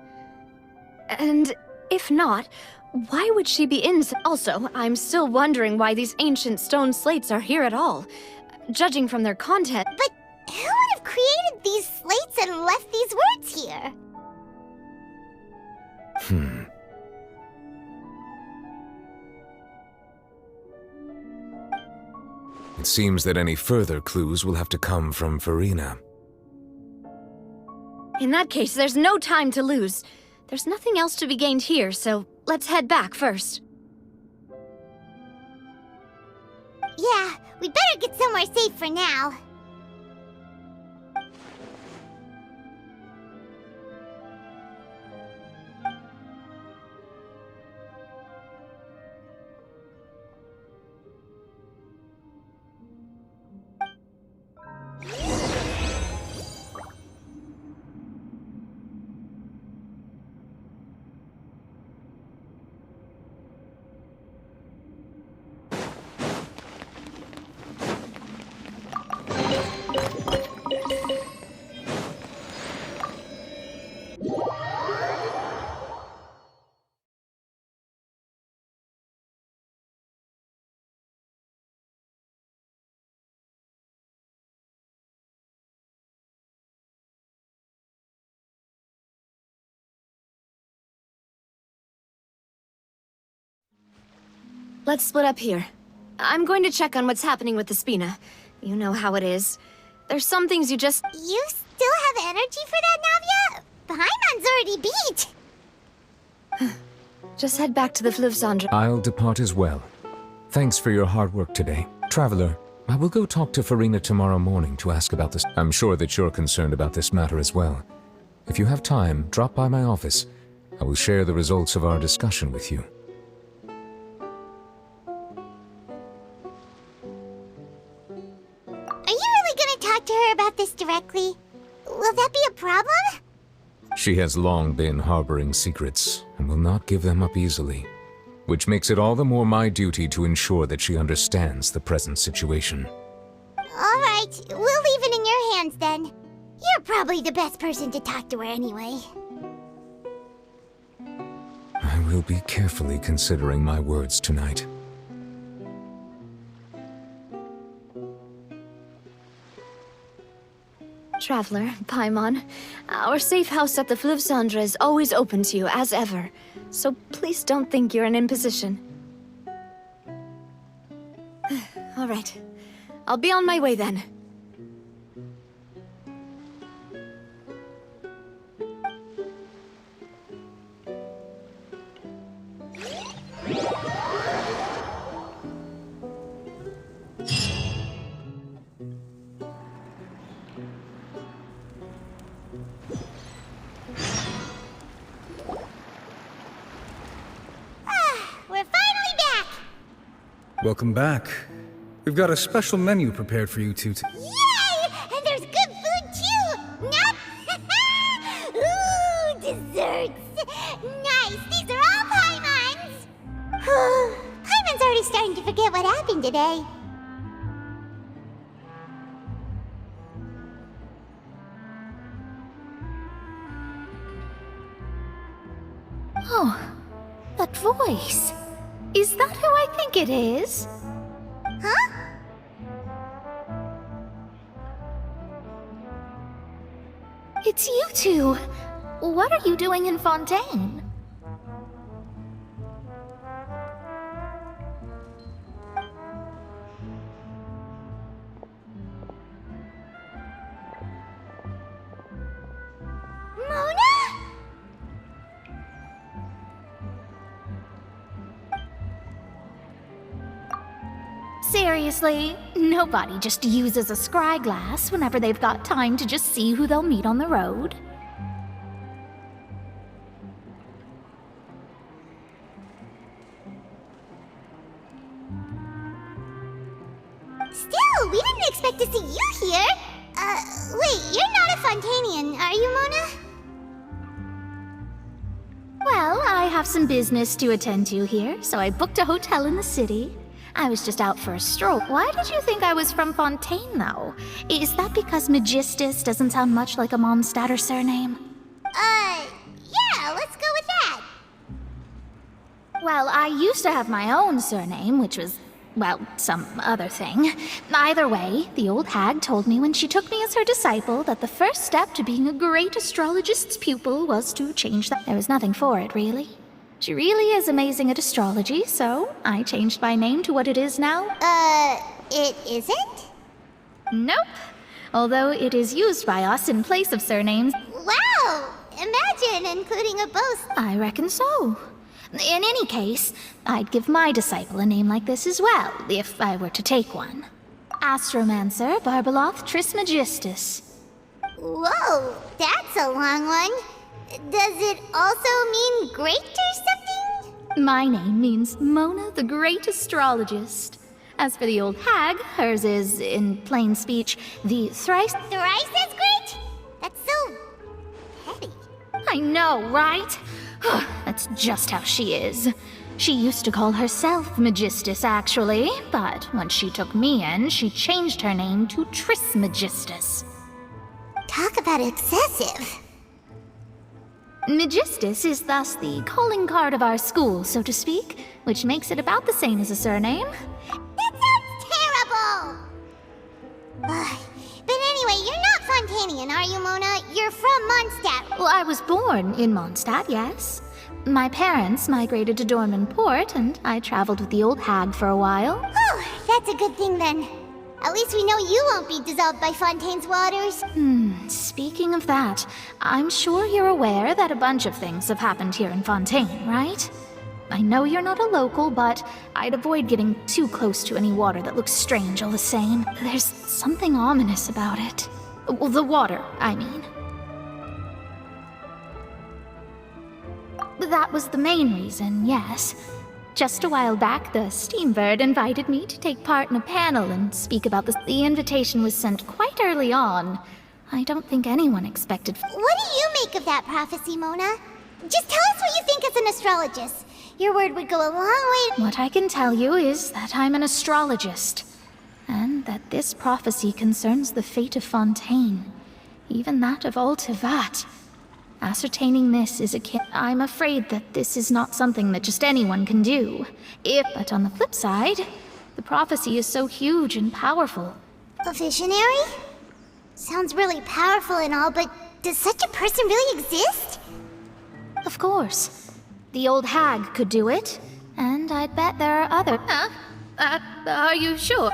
And if not, Why would she be in? Also, I'm still wondering why these ancient stone slates are here at all. Judging from their content. But who would have created these slates and left these words here? It seems that any further clues will have to come from Farina. In that case, there's no time to lose. There's nothing else to be gained here, so let's head back first. Yeah, we better get somewhere safe for now. Let's split up here. I'm going to check on what's happening with the Spina. You know how it is. There's some things you just... You still have energy for that, Navia? Paimon's already beat. Just head back to the Fluvsandra. I'll depart as well. Thanks for your hard work today. Traveler, I will go talk to Farina tomorrow morning to ask about this. I'm sure that you're concerned about this matter as well. If you have time, drop by my office. I will share the results of our discussion with you. Are you really gonna talk to her about this directly? Will that be a problem? She has long been harboring secrets, and will not give them up easily, which makes it all the more my duty to ensure that she understands the present situation. Alright, we'll leave it in your hands then. You're probably the best person to talk to her anyway. I will be carefully considering my words tonight. Traveler, Paimon, our safe house at the Fluvsandra is always open to you, as ever. So please don't think you're an imposition. All right. I'll be on my way then. Welcome back. We've got a special menu prepared for you two. Yay! And there's good food too! Not... Ooh, desserts! Nice! These are all Paimon's! Paimon's already starting to forget what happened today. Oh, that voice. Is that who I think it is? Huh? It's you two. What are you doing in Fontaine? Seriously, nobody just uses a scry glass whenever they've got time to just see who they'll meet on the road. Still, we didn't expect to see you here. Wait, you're not a Fontanian, are you, Mona? Well, I have some business to attend to here, so I booked a hotel in the city. I was just out for a stroll. Why did you think I was from Fontaine, though? Is that because Magistus doesn't sound much like a Mondstadt surname? Yeah, let's go with that. Well, I used to have my own surname, which was, well, some other thing. Either way, the old hag told me when she took me as her disciple that the first step to being a great astrologist's pupil was to change that. There was nothing for it, really. She really is amazing at astrology, so I changed my name to what it is now. It isn't? Nope. Although it is used by us in place of surnames. Wow! Imagine including a both. I reckon so. In any case, I'd give my disciple a name like this as well, if I were to take one. Astromancer Barbeloth Trismegistus. Whoa, that's a long one. Does it also mean great or something? My name means Mona the Great Astrologist. As for the old hag, hers is, in plain speech, the thrice... Thrice as great? That's so... petty. I know, right? That's just how she is. She used to call herself Magistus, actually, but once she took me in, she changed her name to Trismegistus. Talk about excessive. Magistus is thus the calling card of our school, so to speak, which makes it about the same as a surname. That sounds terrible! But anyway, you're not Fontanian, are you, Mona? You're from Mondstadt. Well, I was born in Mondstadt, yes. My parents migrated to Dorman Port, and I traveled with the old hag for a while. Oh, that's a good thing then. At least we know you won't be dissolved by Fontaine's waters. Speaking of that, I'm sure you're aware that a bunch of things have happened here in Fontaine, right? I know you're not a local, but I'd avoid getting too close to any water that looks strange all the same. There's something ominous about it. Well, the water, I mean. That was the main reason, yes. Just a while back, the Steambird invited me to take part in a panel and speak about this. The invitation was sent quite early on. I don't think anyone expected... What do you make of that prophecy, Mona? Just tell us what you think as an astrologist. Your word would go a long way... What I can tell you is that I'm an astrologist, and that this prophecy concerns the fate of Fontaine, even that of all Tevat. Ascertaining this is I'm afraid that this is not something that just anyone can do. But on the flip side, the prophecy is so huge and powerful. A visionary? Sounds really powerful and all, but does such a person really exist? Of course. The old hag could do it, and I'd bet there are other... Are you sure?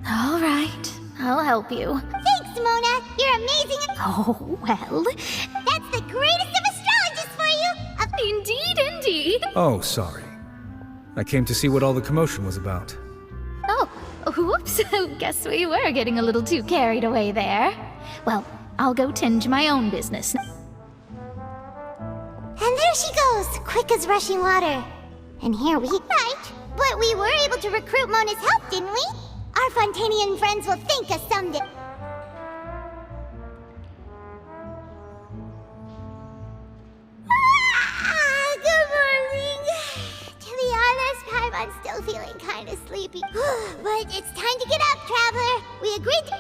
All right, I'll help you. Thanks, Mona! You're amazing! Oh, well... That's the greatest of astrologists for you! Indeed, indeed! Oh, sorry. I came to see what all the commotion was about. Oh, whoops. Guess we were getting a little too carried away there. Well, I'll go tend to my own business. And there she goes, quick as rushing water. And here we... Right, but we were able to recruit Mona's help, didn't we? Our Fontanian friends will thank us someday. Good morning. To be honest, I'm still feeling kind of sleepy. But it's time to get up, traveler. We agreed to...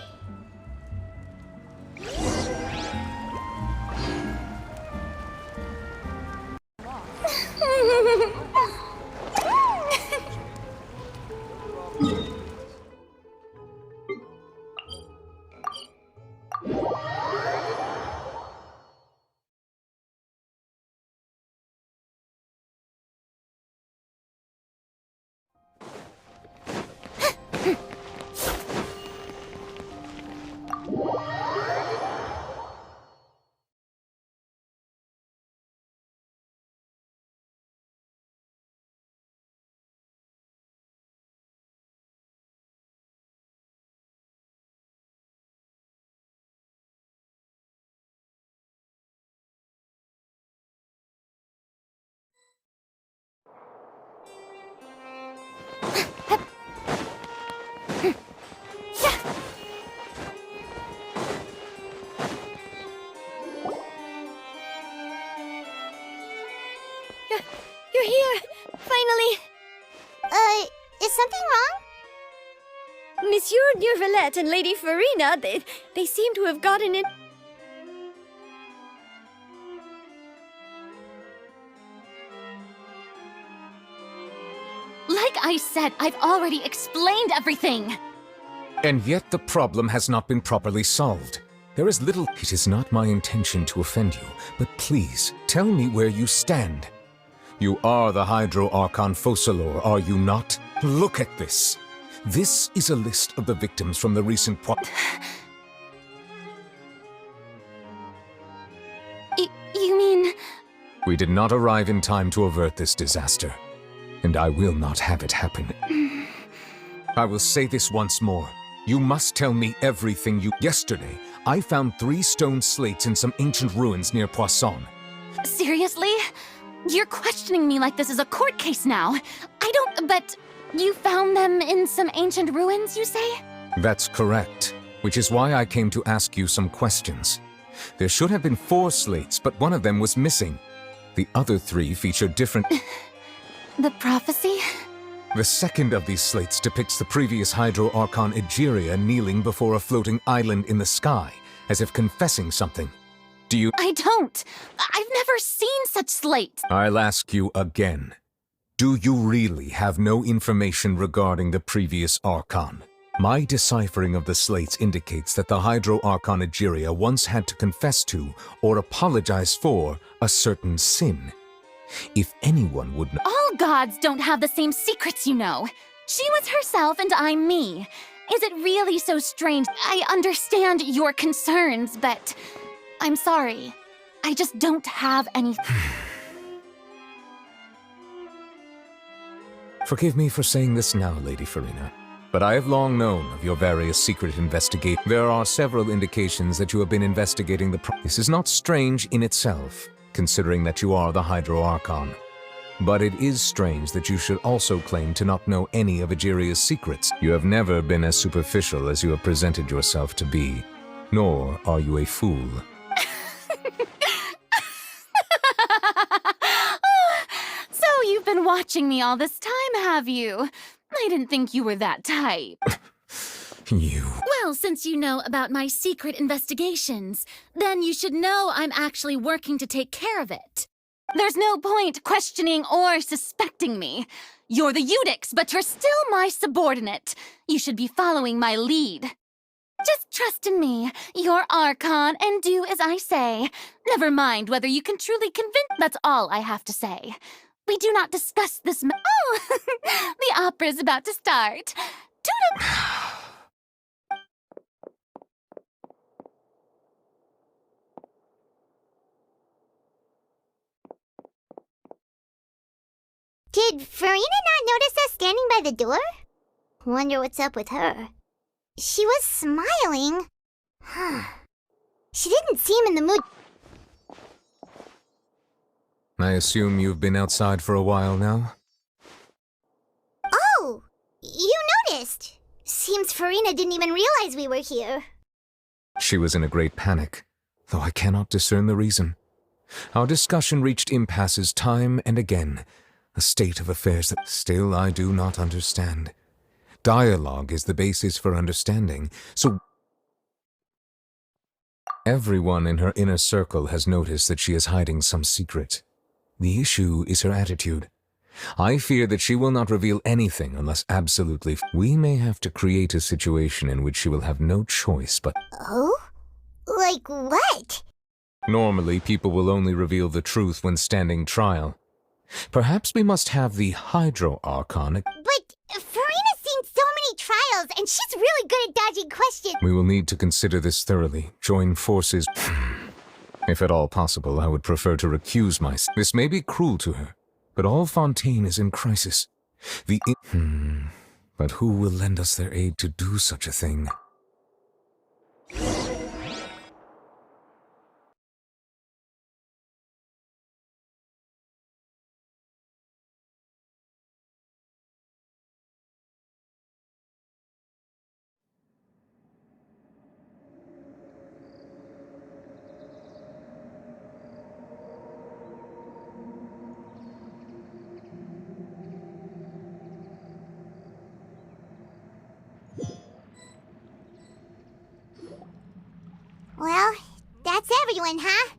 You're here! Finally! Is something wrong? Monsieur Neurvalette and Lady Farina, they seem to have gotten in... I said I've already explained everything. And yet the problem has not been properly solved. There is little... It is not my intention to offend you, but please, tell me where you stand. You are the Hydro Archon Focalor, are you not? Look at this. This is a list of the victims from the recent You mean... We did not arrive in time to avert this disaster, and I will not have it happen. I will say this once more. You must tell me everything you... Yesterday, I found 3 stone slates in some ancient ruins near Poisson. Seriously? You're questioning me like this is a court case now. I don't... But you found them in some ancient ruins, you say? That's correct, which is why I came to ask you some questions. There should have been 4 slates, but one of them was missing. The other 3 feature different... The prophecy? The second of these slates depicts the previous Hydro Archon Egeria kneeling before a floating island in the sky, as if confessing something. Do you... I don't. I've never seen such slates. I'll ask you again. Do you really have no information regarding the previous Archon? My deciphering of the slates indicates that the Hydro Archon Egeria once had to confess to, or apologize for, a certain sin. If anyone would know... All gods don't have the same secrets, you know. She was herself and I'm me. Is it really so strange? I understand your concerns, but I'm sorry. I just don't have any... Forgive me for saying this now, Lady Farina, but I have long known of your various secret investigations. There are several indications that you have been investigating the... This is not strange in itself, considering that you are the Hydro Archon. But it is strange that you should also claim to not know any of Egeria's secrets. You have never been as superficial as you have presented yourself to be, nor are you a fool. So you've been watching me all this time, have you? I didn't think you were that type. You... Well, since you know about my secret investigations, then you should know I'm actually working to take care of it. There's no point questioning or suspecting me. You're the Eudix, but you're still my subordinate. You should be following my lead. Just trust in me, you're Archon, and do as I say. Never mind whether you can truly convince... That's all I have to say. We do not discuss this... Oh, the opera's about to start. Did Farina not notice us standing by the door? Wonder what's up with her. She was smiling. She didn't seem in the mood. I assume you've been outside for a while now? Oh! You noticed! Seems Farina didn't even realize we were here. She was in a great panic, though I cannot discern the reason. Our discussion reached impasses time and again, a state of affairs that still I do not understand. Dialogue is the basis for understanding, so... Everyone in her inner circle has noticed that she is hiding some secret. The issue is her attitude. I fear that she will not reveal anything unless absolutely... We may have to create a situation in which she will have no choice but... Oh? Like what? Normally, people will only reveal the truth when standing trial. Perhaps we must have the Hydro Archon... But Farina's seen so many trials, and she's really good at dodging questions. We will need to consider this thoroughly. Join forces... If at all possible, I would prefer to recuse myself. This may be cruel to her, but all Fontaine is in crisis. But who will lend us their aid to do such a thing? Well, that's everyone, huh?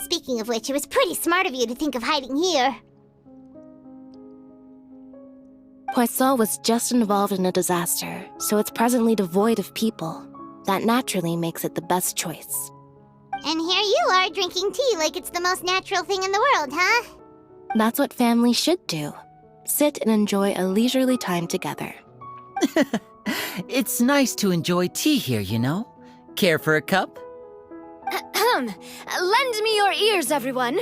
Speaking of which, it was pretty smart of you to think of hiding here. Poisson was just involved in a disaster, so it's presently devoid of people. That naturally makes it the best choice. And here you are drinking tea like it's the most natural thing in the world, huh? That's what families should do. Sit and enjoy a leisurely time together. It's nice to enjoy tea here, you know? Care for a cup? Lend me your ears, everyone.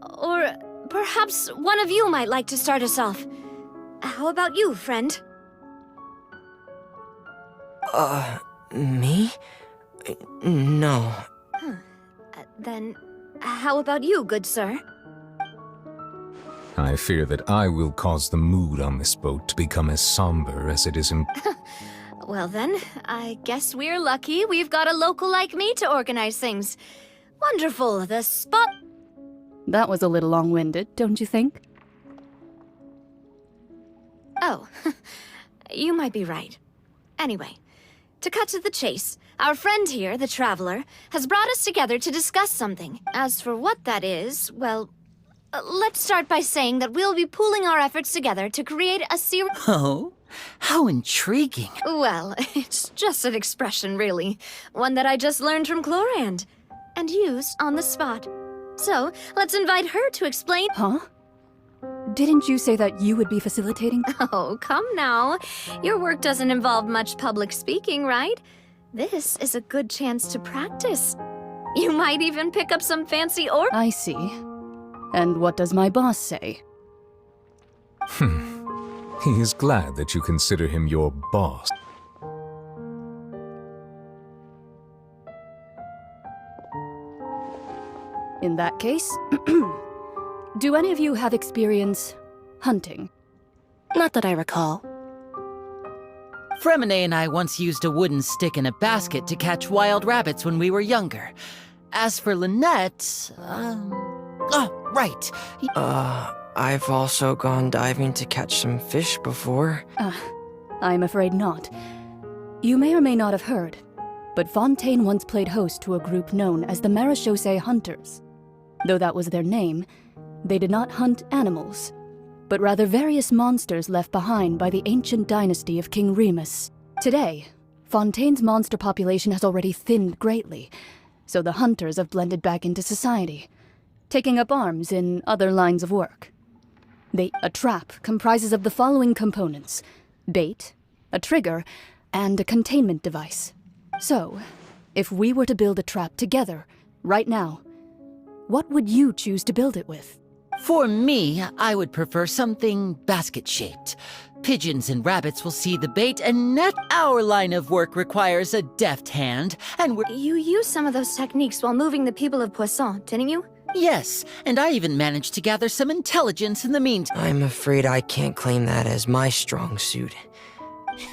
Or perhaps one of you might like to start us off. How about you, friend? Me? No. Then, how about you, good sir? I fear that I will cause the mood on this boat to become as somber as it is in... Well then, I guess we're lucky we've got a local like me to organize things. Wonderful, the spot... That was a little long-winded, don't you think? Oh, you might be right. Anyway, to cut to the chase, our friend here, the Traveler, has brought us together to discuss something. As for what that is, well, let's start by saying that we'll be pooling our efforts together to create a series... Oh? How intriguing. Well, it's just an expression, really. One that I just learned from Chlorand, and used on the spot. So, let's invite her to explain... Huh? Didn't you say that you would be facilitating? Oh, come now. Your work doesn't involve much public speaking, right? This is a good chance to practice. You might even pick up some fancy I see. And what does my boss say? He is glad that you consider him your boss. In that case, do any of you have experience hunting? Not that I recall. Fremine and I once used a wooden stick in a basket to catch wild rabbits when we were younger. As for Lynette, oh, right. I've also gone diving to catch some fish before. I'm afraid not. You may or may not have heard, but Fontaine once played host to a group known as the Marechaussee Hunters. Though that was their name, they did not hunt animals, but rather various monsters left behind by the ancient dynasty of King Remus. Today, Fontaine's monster population has already thinned greatly, so the hunters have blended back into society, taking up arms in other lines of work. A trap comprises of the following components: bait, a trigger, and a containment device. So, if we were to build a trap together, right now, what would you choose to build it with? For me, I would prefer something basket-shaped. Pigeons and rabbits will see the bait, and not our line of work requires a deft hand, and You used some of those techniques while moving the people of Poisson, didn't you? Yes, and I even managed to gather some intelligence in the meantime. I'm afraid I can't claim that as my strong suit.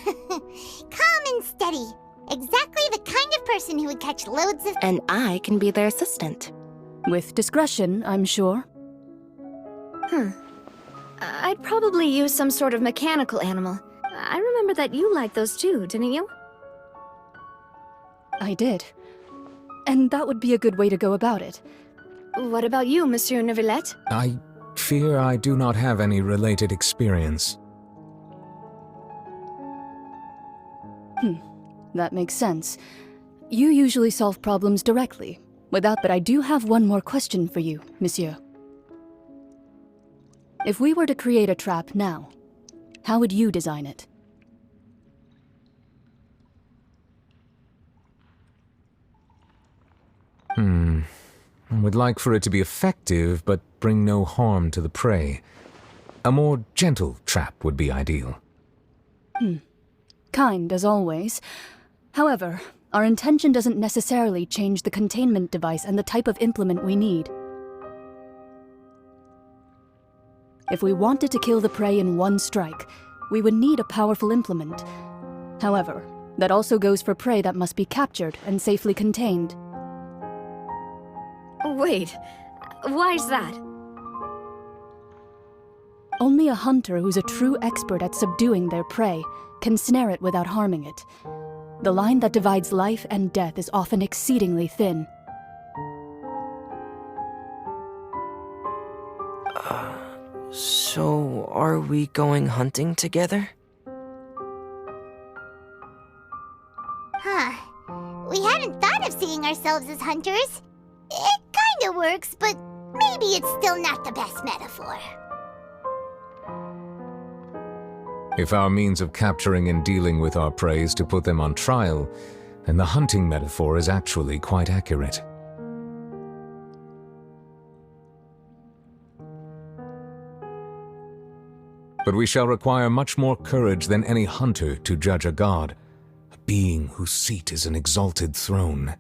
Calm and steady. Exactly the kind of person who would catch loads of... And I can be their assistant. With discretion, I'm sure. I'd probably use some sort of mechanical animal. I remember that you liked those too, didn't you? I did. And that would be a good way to go about it. What about you, Monsieur Neuvillette? I fear I do not have any related experience. That makes sense. You usually solve problems directly, but I do have one more question for you, Monsieur. If we were to create a trap now, how would you design it? I would like for it to be effective, but bring no harm to the prey. A more gentle trap would be ideal. Kind, as always. However, our intention doesn't necessarily change the containment device and the type of implement we need. If we wanted to kill the prey in one strike, we would need a powerful implement. However, that also goes for prey that must be captured and safely contained. Wait, why's that? Only a hunter who's a true expert at subduing their prey can snare it without harming it. The line that divides life and death is often exceedingly thin. So, are we going hunting together? Huh. We hadn't thought of seeing ourselves as hunters. It kinda works, but maybe it's still not the best metaphor. If our means of capturing and dealing with our prey is to put them on trial, then the hunting metaphor is actually quite accurate. But we shall require much more courage than any hunter to judge a god, a being whose seat is an exalted throne.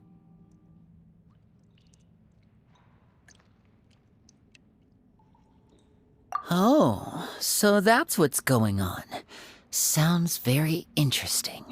Oh, so that's what's going on. Sounds very interesting.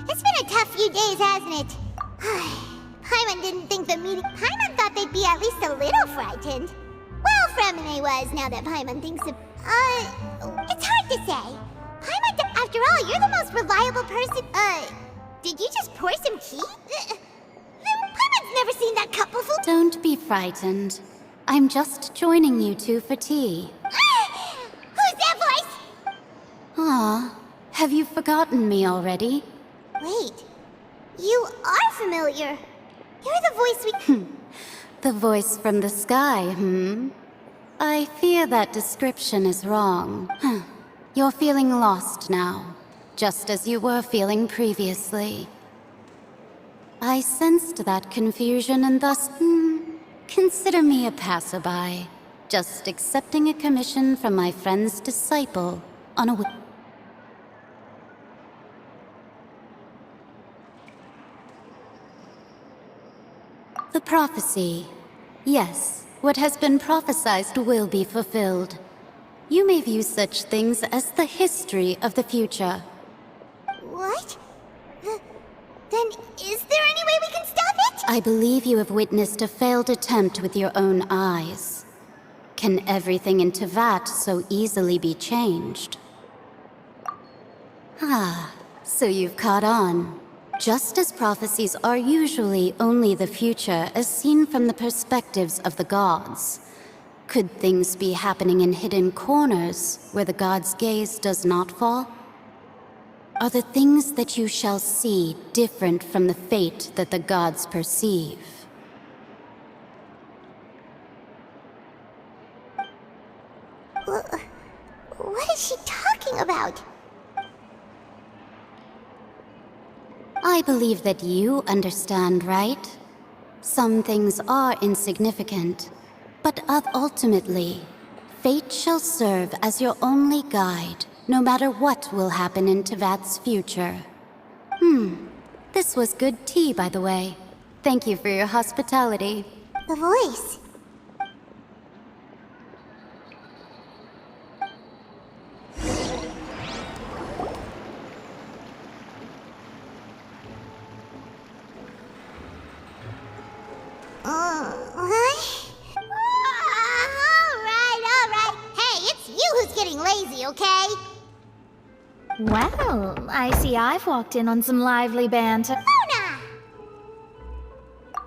It's been a tough few days, hasn't it? Paimon didn't think the meeting... Paimon thought they'd be at least a little frightened. Well, Fremine was, now that Paimon thinks of... it's hard to say. Paimon, after all, you're the most reliable person... did you just pour some tea? Paimon's never seen that cup before. Don't be frightened. I'm just joining you two for tea. Who's that voice? Aw, have you forgotten me already? Wait, you are familiar. You're the voice we... The voice from the sky, I fear that description is wrong. You're feeling lost now, just as you were feeling previously. I sensed that confusion and thus, consider me a passerby, just accepting a commission from my friend's disciple on a... The prophecy. Yes, what has been prophesied will be fulfilled. You may view such things as the history of the future. What? Then is there any way we can stop it? I believe you have witnessed a failed attempt with your own eyes. Can everything in Tevat so easily be changed? So you've caught on. Just as prophecies are usually only the future as seen from the perspectives of the gods, could things be happening in hidden corners where the gods' gaze does not fall? Are the things that you shall see different from the fate that the gods perceive? What is she talking about? I believe that you understand, right? Some things are insignificant, but ultimately, fate shall serve as your only guide, no matter what will happen in Tevat's future. This was good tea, by the way. Thank you for your hospitality. The voice. Alright. Hey, it's you who's getting lazy, okay? Well, I see I've walked in on some lively banter. Mona!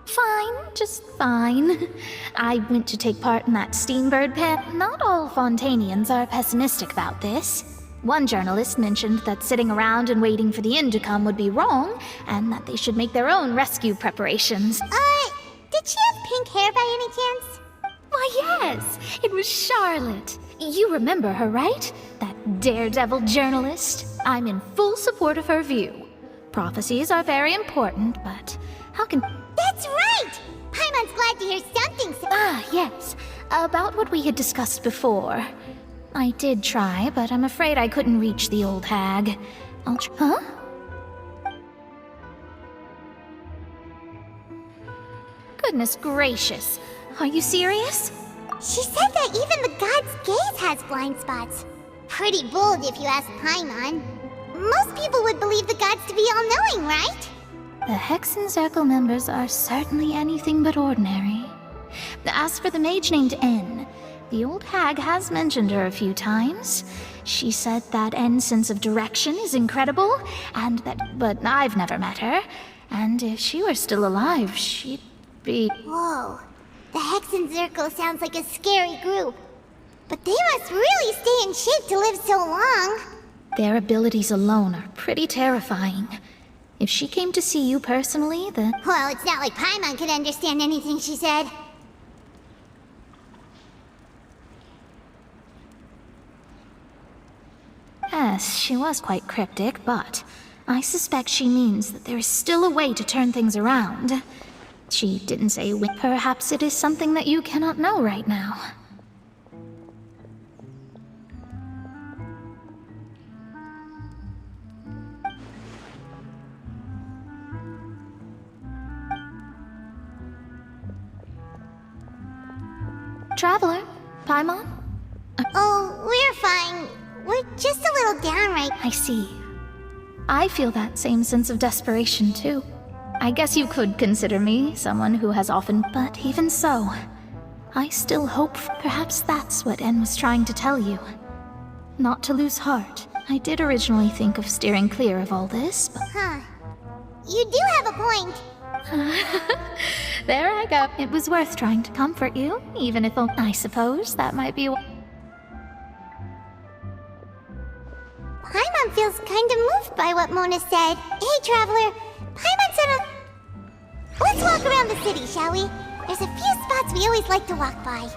Fine, just fine. I went to take part in that Steambird pen. Not all Fontainians are pessimistic about this. One journalist mentioned that sitting around and waiting for the end to come would be wrong, and that they should make their own rescue preparations. Did Did she have pink hair by any chance? Why, yes. It was Charlotte. You remember her, right? That daredevil journalist. I'm in full support of her view. Prophecies are very important, but how can... That's right! Paimon's glad to hear something. Ah, yes. About what we had discussed before. I did try, but I'm afraid I couldn't reach the old hag. Huh? Goodness gracious. Are you serious? She said that even the god's gaze has blind spots. Pretty bold if you ask Paimon. Most people would believe the gods to be all-knowing, right? The Hexen Circle members are certainly anything but ordinary. As for the mage named N, the old hag has mentioned her a few times. She said that N's sense of direction is incredible, and that... But I've never met her, and if she were still alive, she'd be... Whoa. The Hexen Circle sounds like a scary group. But they must really stay in shape to live so long. Their abilities alone are pretty terrifying. If she came to see you personally, then... Well, it's not like Paimon could understand anything she said. Yes, she was quite cryptic, but I suspect she means that there is still a way to turn things around. She didn't say when. Perhaps it is something that you cannot know right now. Traveler, Paimon? Oh, we're fine. We're just a little down right now. I see. I feel that same sense of desperation, too. I guess you could consider me someone who has often... But even so, I still hope... Perhaps that's what N was trying to tell you. Not to lose heart. I did originally think of steering clear of all this, but... Huh. You do have a point. There I go. It was worth trying to comfort you, even if... I suppose that might be... Paimon feels kind of moved by what Mona said. Hey, Traveler. Paimon said Let's walk around the city, shall we? There's a few spots we always like to walk by.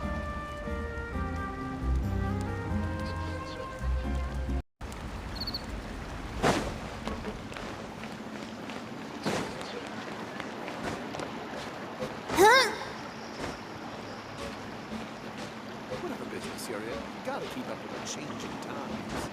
Huh? Whatever business you're in, you gotta keep up with the changing times.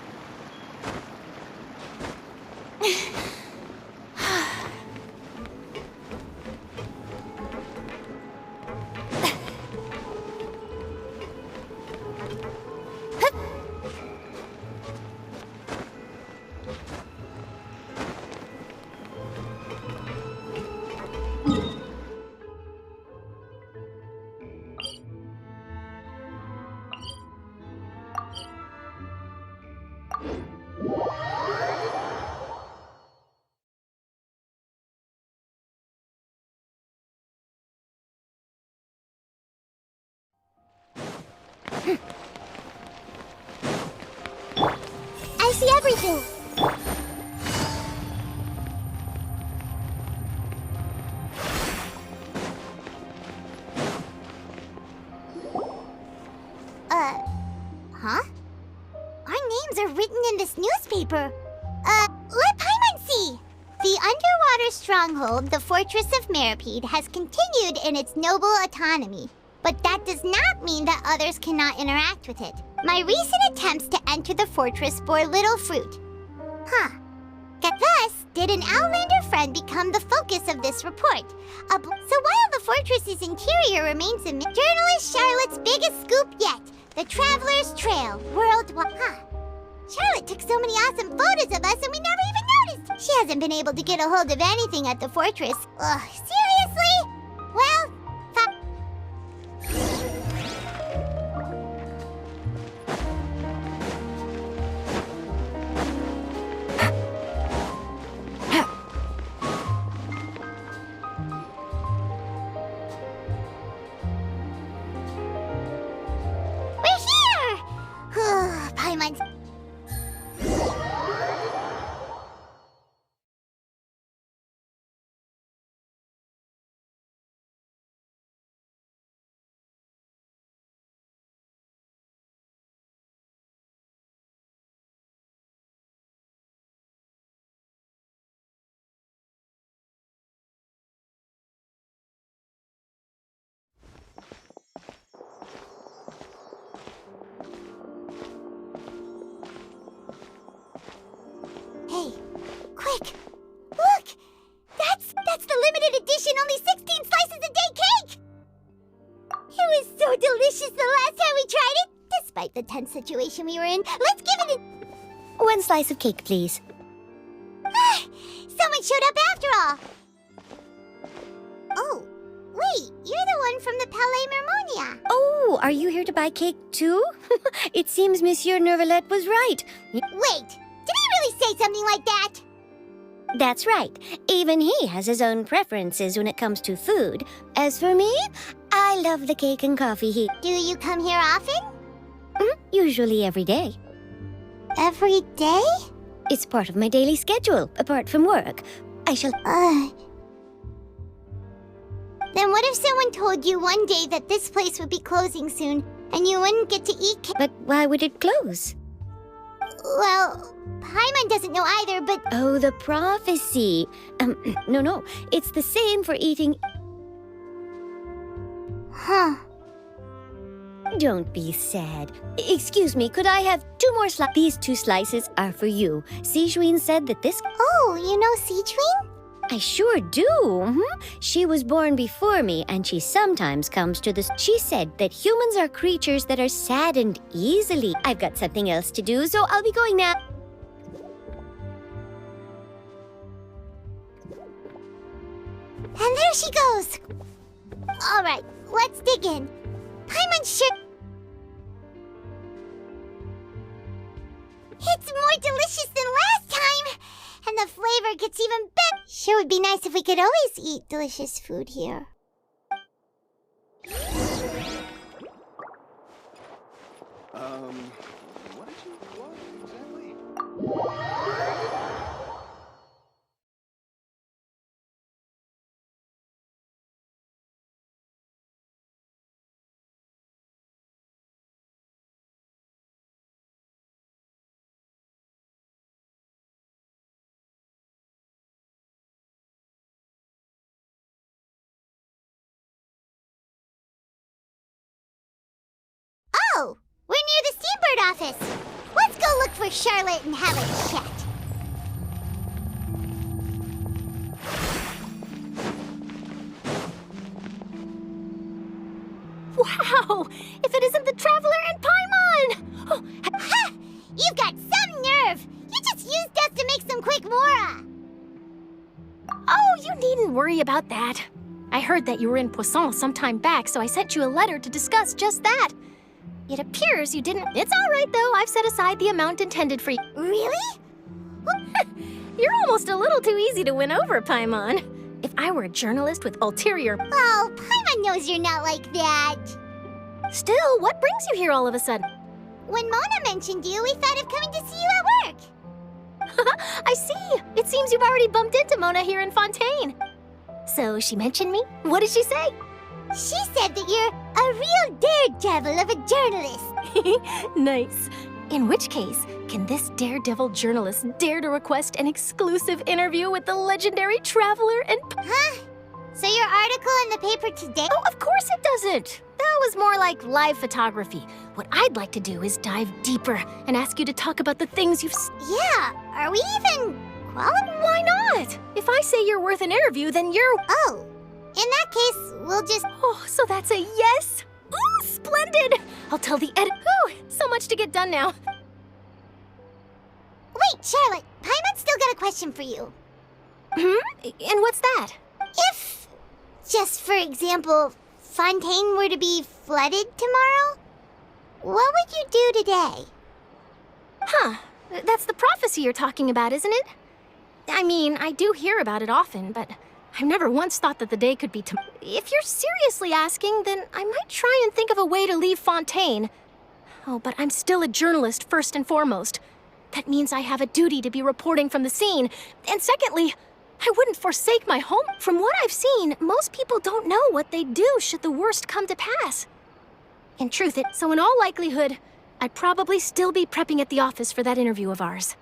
I see everything. Huh? Our names are written in this newspaper. Let Paimon see. The underwater stronghold, the Fortress of Meripede, has continued in its noble autonomy. But that does not mean that others cannot interact with it. My recent attempts to enter the fortress bore little fruit. Huh. Thus, did an Outlander friend become the focus of this report? So while the fortress's interior remains a journalist Charlotte's biggest scoop yet, the Traveler's Trail, worldwide. Huh. Charlotte took so many awesome photos of us and we never even noticed. She hasn't been able to get a hold of anything at the fortress. Ugh, seriously? Well, Paimon's... despite the tense situation we were in. Let's give it a... 1 slice of cake, please. Someone showed up after all! Oh, wait, you're the one from the Palais Mermonia. Oh, are you here to buy cake too? It seems Monsieur Nervalet was right. Wait, did he really say something like that? That's right. Even he has his own preferences when it comes to food. As for me, I love the cake and coffee he... Do you come here often? Usually every day. Every day? It's part of my daily schedule, apart from work. I shall... Then what if someone told you one day that this place would be closing soon, and you wouldn't get to eat cake? But why would it close? Well, Paimon doesn't know either, but... Oh, the prophecy. No. It's the same for eating... Huh. Don't be sad. Excuse me, could I have 2 more slices? These 2 slices are for you. Sijuin said that this... Oh, you know Sijuin? I sure do. She was born before me, and she sometimes comes to this. She said that humans are creatures that are saddened easily. I've got something else to do, so I'll be going now. And there she goes. All right, let's dig in. Paimon should... It's more delicious than last time! And the flavor gets even better. Sure would be nice if we could always eat delicious food here. What did you want exactly? Oh, we're near the Steambird office. Let's go look for Charlotte and have a chat. Wow! If it isn't the Traveler and Paimon! Oh, ha! You've got some nerve! You just used us to make some quick mora! Oh, you needn't worry about that. I heard that you were in Poisson some time back, so I sent you a letter to discuss just that. It appears you didn't... It's all right, though. I've set aside the amount intended for you. Really? You're almost a little too easy to win over, Paimon. If I were a journalist with ulterior... Oh, Paimon knows you're not like that. Still, what brings you here all of a sudden? When Mona mentioned you, we thought of coming to see you at work. I see. It seems you've already bumped into Mona here in Fontaine. So she mentioned me? What did she say? She said that you're a real daredevil of a journalist. Nice. In which case, can this daredevil journalist dare to request an exclusive interview with the legendary Traveler and... Huh? So your article in the paper today? Oh, of course it doesn't. That was more like live photography. What I'd like to do is dive deeper and ask you to talk about the things you've... Yeah, are we even qualified? Why not? If I say you're worth an interview, then you're... Oh, in that case, we'll just... Oh, so that's a yes? Ooh, splendid! I'll tell the edit... Ooh, so much to get done now. Wait, Charlotte, Paimon's still got a question for you. And what's that? If, just for example, Fontaine were to be flooded tomorrow, what would you do today? Huh. That's the prophecy you're talking about, isn't it? I mean, I do hear about it often, but I've never once thought that the day could be tomorrow. If you're seriously asking, then I might try and think of a way to leave Fontaine. Oh, but I'm still a journalist first and foremost. That means I have a duty to be reporting from the scene. And secondly, I wouldn't forsake my home. From what I've seen, most people don't know what they'd do should the worst come to pass. In truth, so in all likelihood, I'd probably still be prepping at the office for that interview of ours.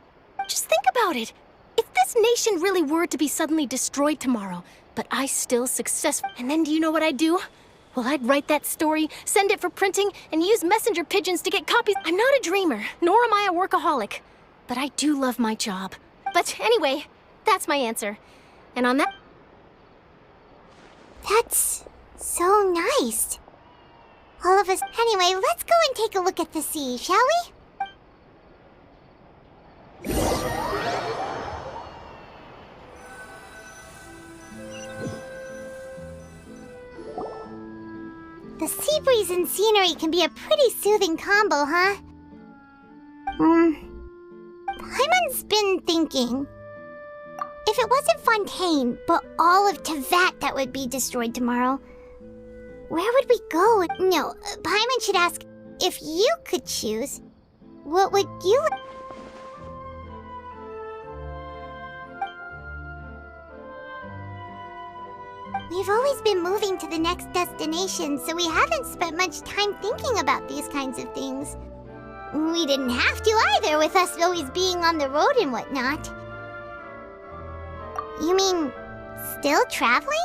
Just think about it. If this nation really were to be suddenly destroyed tomorrow, but I still successful, and then do you know what I'd do? Well, I'd write that story, send it for printing, and use messenger pigeons to get copies. I'm not a dreamer, nor am I a workaholic, but I do love my job. But anyway, that's my answer. And on that... That's so nice. All of us. Anyway, let's go and take a look at the sea, shall we? The sea breeze and scenery can be a pretty soothing combo, huh? Paimon's been thinking. If it wasn't Fontaine, but all of Tevat that would be destroyed tomorrow, where would we go? No, Paimon should ask, if you could choose, what would you... We've always been moving to the next destination, so we haven't spent much time thinking about these kinds of things. We didn't have to either, with us always being on the road and whatnot. You mean, still traveling?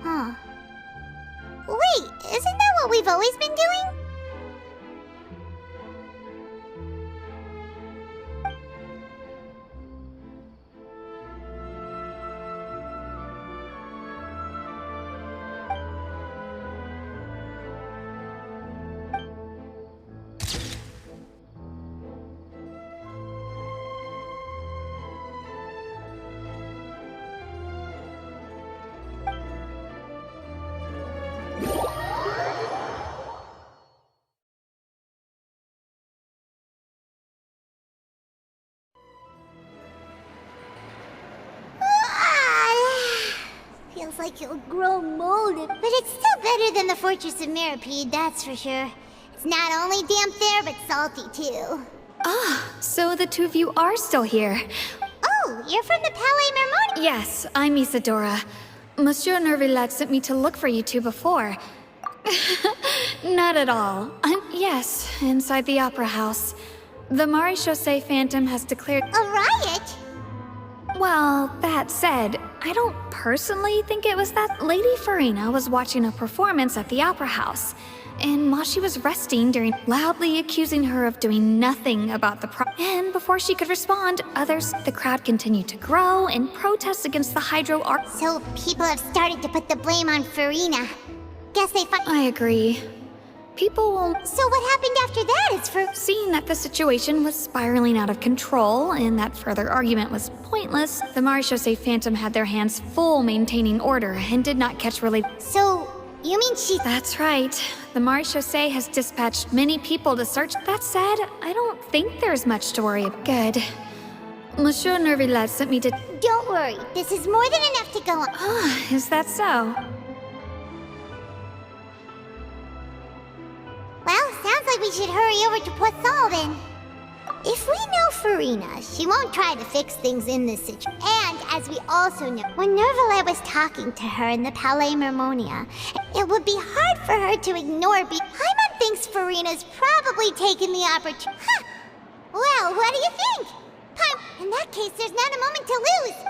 Huh. Wait, isn't that what we've always been doing? Feels like it'll grow molded, but it's still better than the Fortress of Mirapede, that's for sure. It's not only damp there, but salty too. Ah, so the two of you are still here. Oh, you're from the Palais Mermoni? Yes, I'm Isadora. Monsieur Nervillat sent me to look for you two before. Not at all. Yes, inside the Opera House. The Maréchaussée Phantom has declared... A riot? Well, that said, I don't personally think it was that. Lady Farina was watching a performance at the Opera House, and while she was resting during, loudly accusing her of doing nothing about the and before she could respond, the crowd continued to grow and protest against the Hydro Arc. So people have started to put the blame on Farina. Guess they I agree. People won't... So what happened after that is for... Seeing that the situation was spiraling out of control and that further argument was pointless, the Maréchaussée Phantom had their hands full maintaining order and did not catch So, you mean she... That's right. The Maréchaussée has dispatched many people to search. That said, I don't think there's much to worry about. Good. Monsieur Nervillat sent me to... Don't worry. This is more than enough to go on. Is that so? Well, sounds like we should hurry over to Poisson then. If we know Farina, she won't try to fix things in this situation. And as we also know, when Nervillat was talking to her in the Palais Mermonia, it would be hard for her to ignore Paimon thinks Farina's probably taken the opportunity. Huh! Well, what do you think? In that case, there's not a moment to lose.